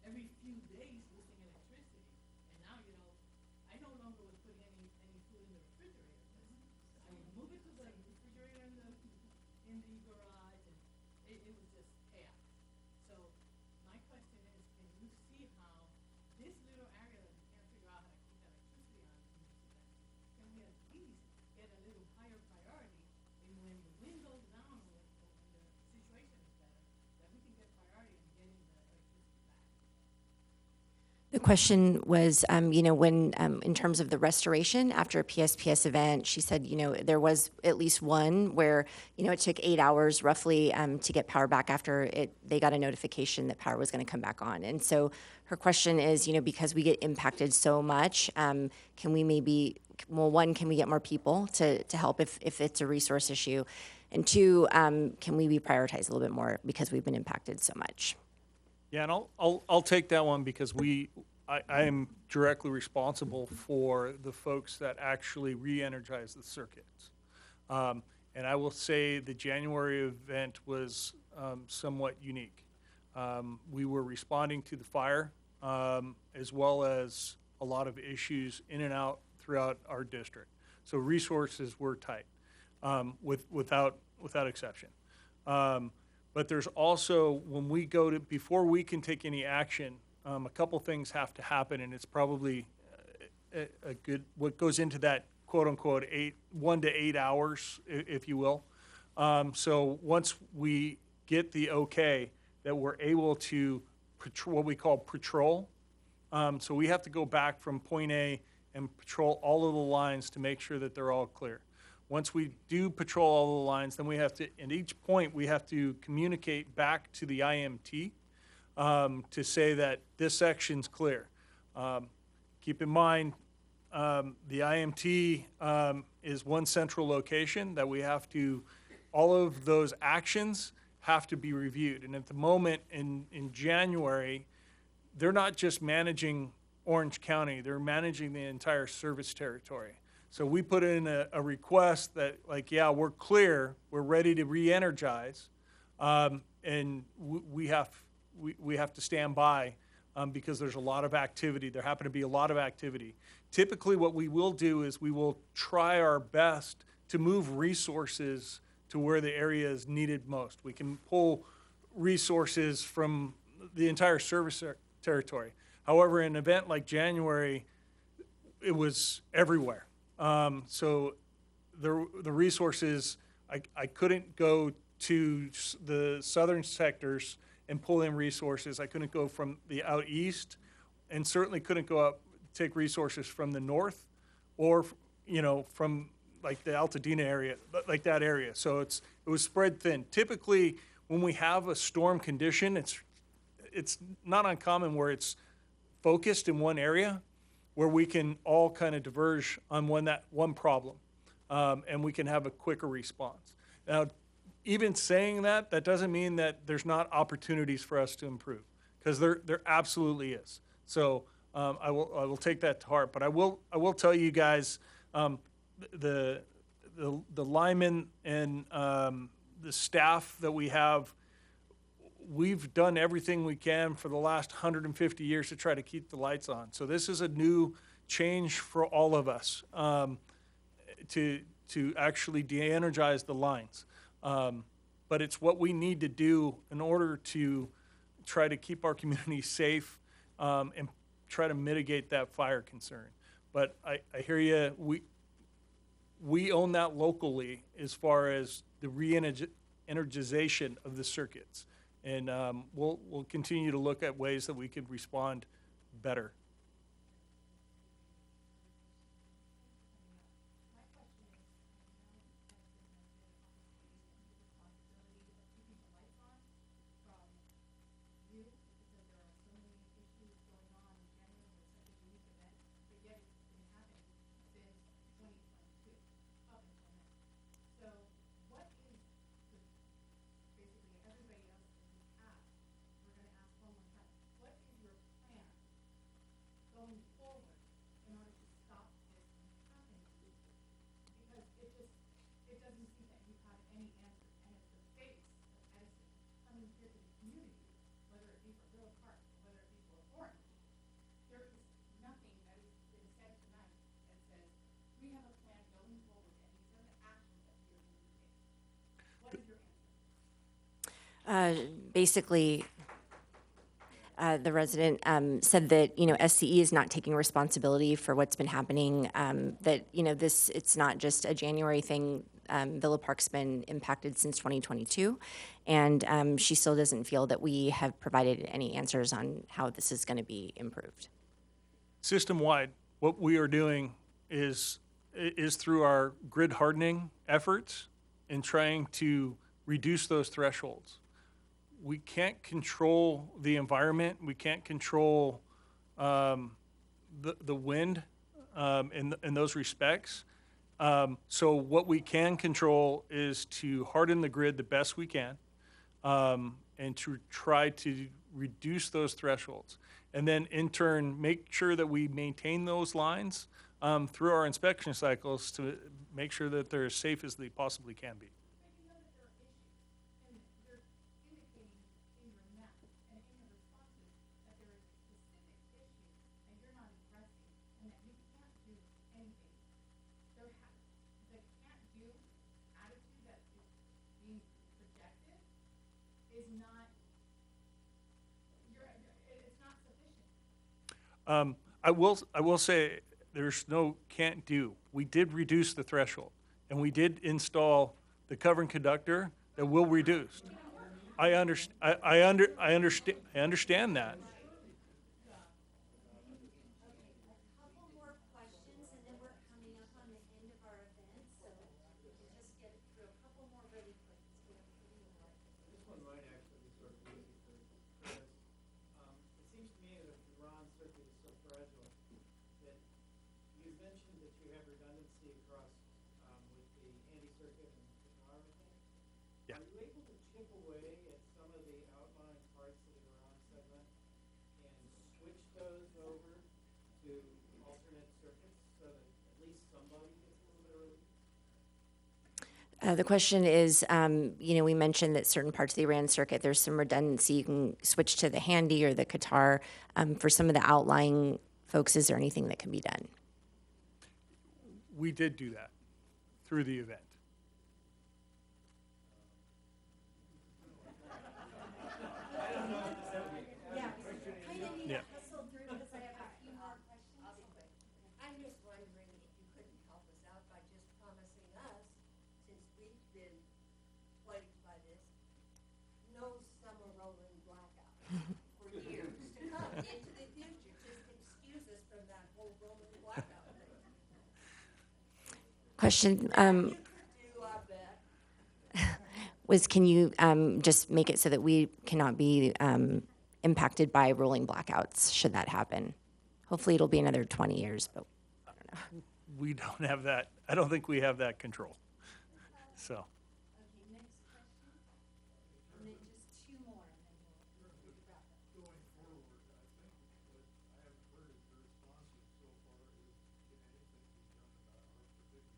every few days losing electricity. And now, I no longer was putting any food in the refrigerator. I would move it to the refrigerator in the garage, and it was just chaos. So my question is, can you see how this little area that we can't figure out how to keep electricity on in this event, can we at least get a little higher priority, and when the wind goes down, when the situation is better, that we can get priority in getting the electricity back? The question was, when in terms of the restoration after a PSPS event, she said, there was at least one where, it took 8 hours roughly to get power back after they got a notification that power was going to come back on. And so her question is, because we get impacted so much, can we maybe, one, can we get more people to help if it's a resource issue? And two, can we be prioritized a little bit more because we've been impacted so much? Yeah, and I'll take that one because I am directly responsible for the folks that actually re-energize the circuits. And I will say the January event was somewhat unique. We were responding to the fire as well as a lot of issues in and out throughout our district. So resources were tight, without exception. But there's also, when we before we can take any action, a couple things have to happen, and it's probably a good, what goes into that quote unquote 1 to 8 hours, if you will. So once we get the okay that we're able to patrol, what we call patrol. So we have to go back from point A and patrol all of the lines to make sure that they're all clear. Once we do patrol all the lines, then we have to, at each point, we have to communicate back to the IMT to say that this section's clear. Keep in mind, the IMT is one central location that we have to, all of those actions have to be reviewed. And at the moment in January, they're not just managing Orange County, they're managing the entire service territory. So we put in a request that, like, yeah, we're clear, we're ready to re-energize, and we have to stand by because there's a lot of activity. There happen to be a lot of activity. Typically what we will do is we will try our best to move resources to where the area is needed most. We can pull resources from the entire service territory. However, in an event like January, it was everywhere. So the resources, I couldn't go to the southern sectors and pull in resources. I couldn't go from the out east, and certainly couldn't go up, take resources from the north, or from like the Altadena area, like that area. So it was spread thin. Typically, when we have a storm condition, it's not uncommon where it's focused in one area, where we can all kind of diverge on one problem. and we can have a quicker response. Now, even saying that, that doesn't mean that there's not opportunities for us to improve, because there absolutely is. So I will take that to heart. But I will tell you guys, the linemen and the staff that we have, we've done everything we can for the last 150 years to try to keep the lights on. So this is a new change for all of us, to actually de-energize the lines. But it's what we need to do in order to try to keep our community safe, and try to mitigate that fire concern. But I hear you. We own that locally as far as the re-energization of the circuits. And we'll continue to look at ways that we could respond better. Basically, the resident said that, SCE is not taking responsibility for what's been happening, that, it's not just a January thing. Villa Park's been impacted since 2022, and she still doesn't feel that we have provided any answers on how this is going to be improved. System-wide, what we are doing is through our grid hardening efforts and trying to reduce those thresholds. We can't control the environment. We can't control the wind in those respects. So what we can control is to harden the grid the best we can, and to try to reduce those thresholds. And then in turn, make sure that we maintain those lines through our inspection cycles to make sure that they're as safe as they possibly can be. I will say there's no can't do. We did reduce the threshold, and we did install the cover and conductor that will reduce. I understand that. Couple more questions, and then we're coming up on the end of our event, so we'll just get through a couple more really quick. This one might actually be sort of easy for Chris. It seems to me that the Ron circuit is so fragile that you mentioned that you have redundancy across with the Andy circuit and Qatar, I think. Yeah. Are you able to chip away at some of the outlying parts of the Ron segment and switch those over to alternate circuits so that at least somebody gets a little bit of relief? The question is, we mentioned that certain parts of the Iran circuit, there's some redundancy. You can switch to the Handy or the Qatar. For some of the outlying folks, is there anything that can be done? We did do that through the event. Yeah. Hustle through because I have a few more questions. I'm just wondering if you couldn't help us out by just promising us, since we've been plagued by this, no summer rolling blackout for years to come into the future. Just excuse us from that whole rolling blackout thing. Question You could do, I bet. was, can you just make it so that we cannot be impacted by rolling blackouts, should that happen? Hopefully it'll be another 20 years, but I don't know. We don't have that I don't think we have that control. So, Okay, next question. And then just two more, and then we'll wrap up. Going forward, I think what I haven't heard is the responses so far is, can anything be done about our particular area from the extended shut off? Being switched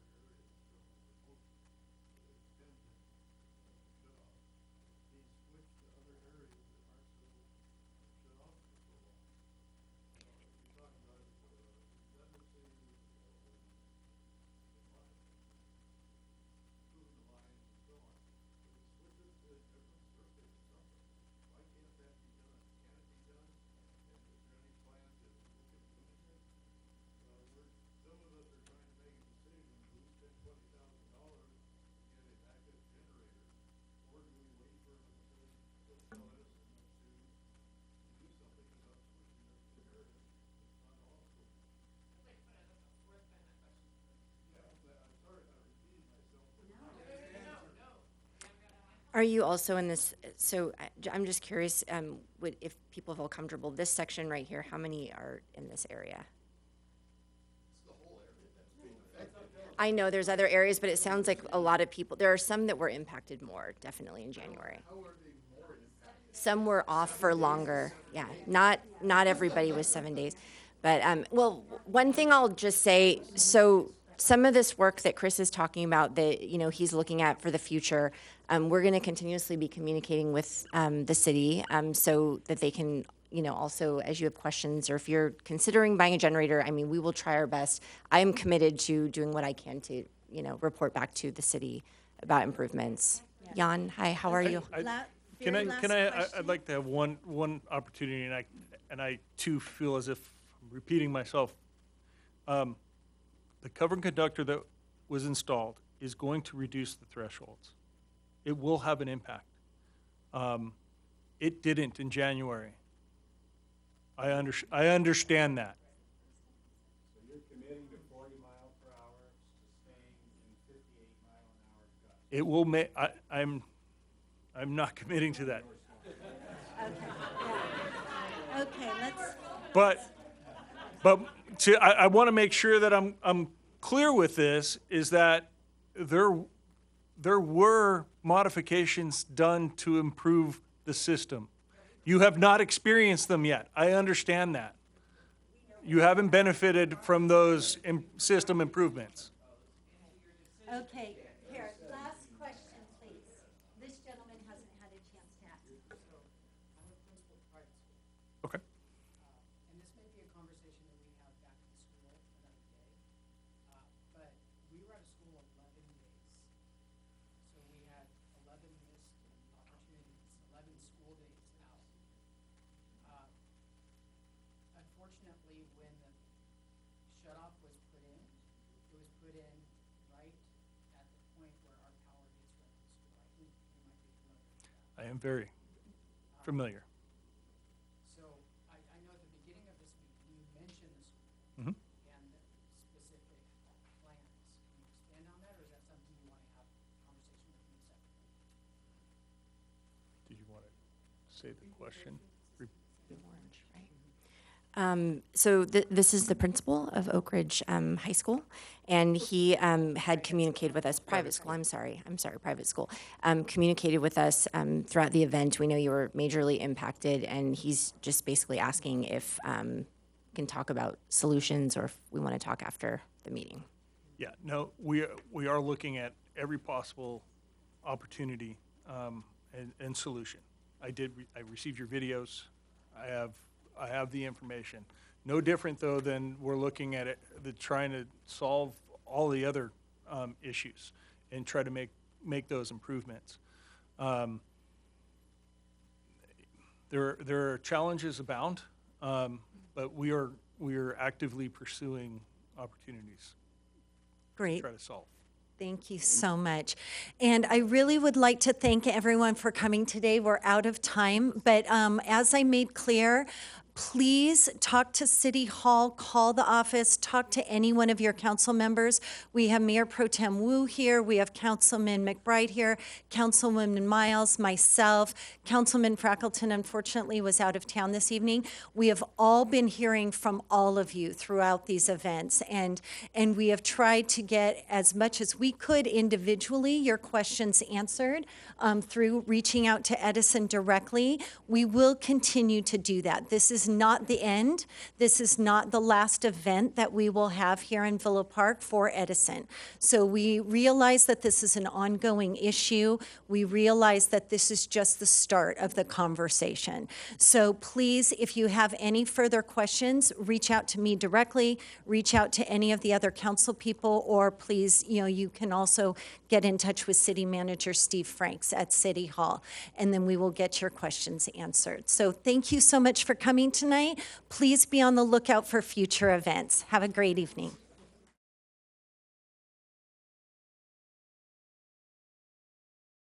to other areas that aren't so shut off for so long. You're talking about redundancy, improving the lines and so on. But switch it to a different circuit or something. Why can't that be done? Can it be done? And is there any plan to look at doing it? Some of us are trying to make a decision, do we spend $20,000 to get a backup generator? Or do we wait for, let's tell Edison to do something about switching us to area? It's not all switching. Yeah, I'm sorry, I'm repeating myself. Are you also in this, so I'm just curious, if people feel comfortable, this section right here, how many are in this area? I know there's other areas, but it sounds like a lot of people, there are some that were impacted more, definitely in January. Some were off for longer, yeah. Not everybody was 7 days. But, well, one thing I'll just say, so some of this work that Chris is talking about that, he's looking at for the future, we're going to continuously be communicating with the city so that they can, also, as you have questions or if you're considering buying a generator, I mean, we will try our best. I am committed to doing what I can to, report back to the city about improvements. Jan, hi, how are you? I'd like to have one opportunity, and I too feel as if I'm repeating myself. The cover conductor that was installed is going to reduce the thresholds. It will have an impact. It didn't in January. I understand that. So you're committing to 40 mile per hour to staying in 58 mile an hour gusts. It will make, I'm not committing to that. Okay, let's, But I want to make sure that I'm clear with this, is that there were modifications done to improve the system. You have not experienced them yet. I understand that. You haven't benefited from those system improvements. okay, here, last question, please. This gentleman hasn't had a chance to ask. I'm a principal of private school. Okay. And this may be a conversation that we have back at the school another day. But we were at a school 11 days. So we had 11 missed opportunities, 11 school days out. Unfortunately, when the shut-off was put in, it was put in right at the point where our power gets run to the school. I think you might be familiar with that. I am very familiar. So I know at the beginning of this meeting, you mentioned the school Mhm. and the specific plans. Can you expand on that, or is that something you want to have a conversation with me separately? Did you want to say the question? So this is the principal of Oak Ridge High School, and he had communicated with us, private school, private school, communicated with us throughout the event. We know you were majorly impacted, and he's just basically asking if we can talk about solutions or if we want to talk after the meeting. Yeah, no, we are looking at every possible opportunity and solution. I received your videos. I have the information. No different though than we're looking at it, trying to solve all the other issues and try to make those improvements. There are challenges abound, but we are actively pursuing opportunities to Great. try to solve. Thank you so much. And I really would like to thank everyone for coming today. We're out of time, but as I made clear, Please talk to City Hall, call the office, talk to any one of your council members. We have Mayor Pro Tem Wu here, we have Councilman McBride here, Councilwoman Miles, myself, Councilman Frackleton unfortunately was out of town this evening. We have all been hearing from all of you throughout these events, and we have tried to get as much as we could individually your questions answered through reaching out to Edison directly. We will continue to do that. This is not the end. This is not the last event that we will have here in Villa Park for Edison. So we realize that this is an ongoing issue. We realize that this is just the start of the conversation. So please, if you have any further questions, reach out to me directly, reach out to any of the other council people, or please, you can also get in touch with City Manager Steve Franks at City Hall, and then we will get your questions answered. So thank you so much for coming tonight. Please be on the lookout for future events. Have a great evening.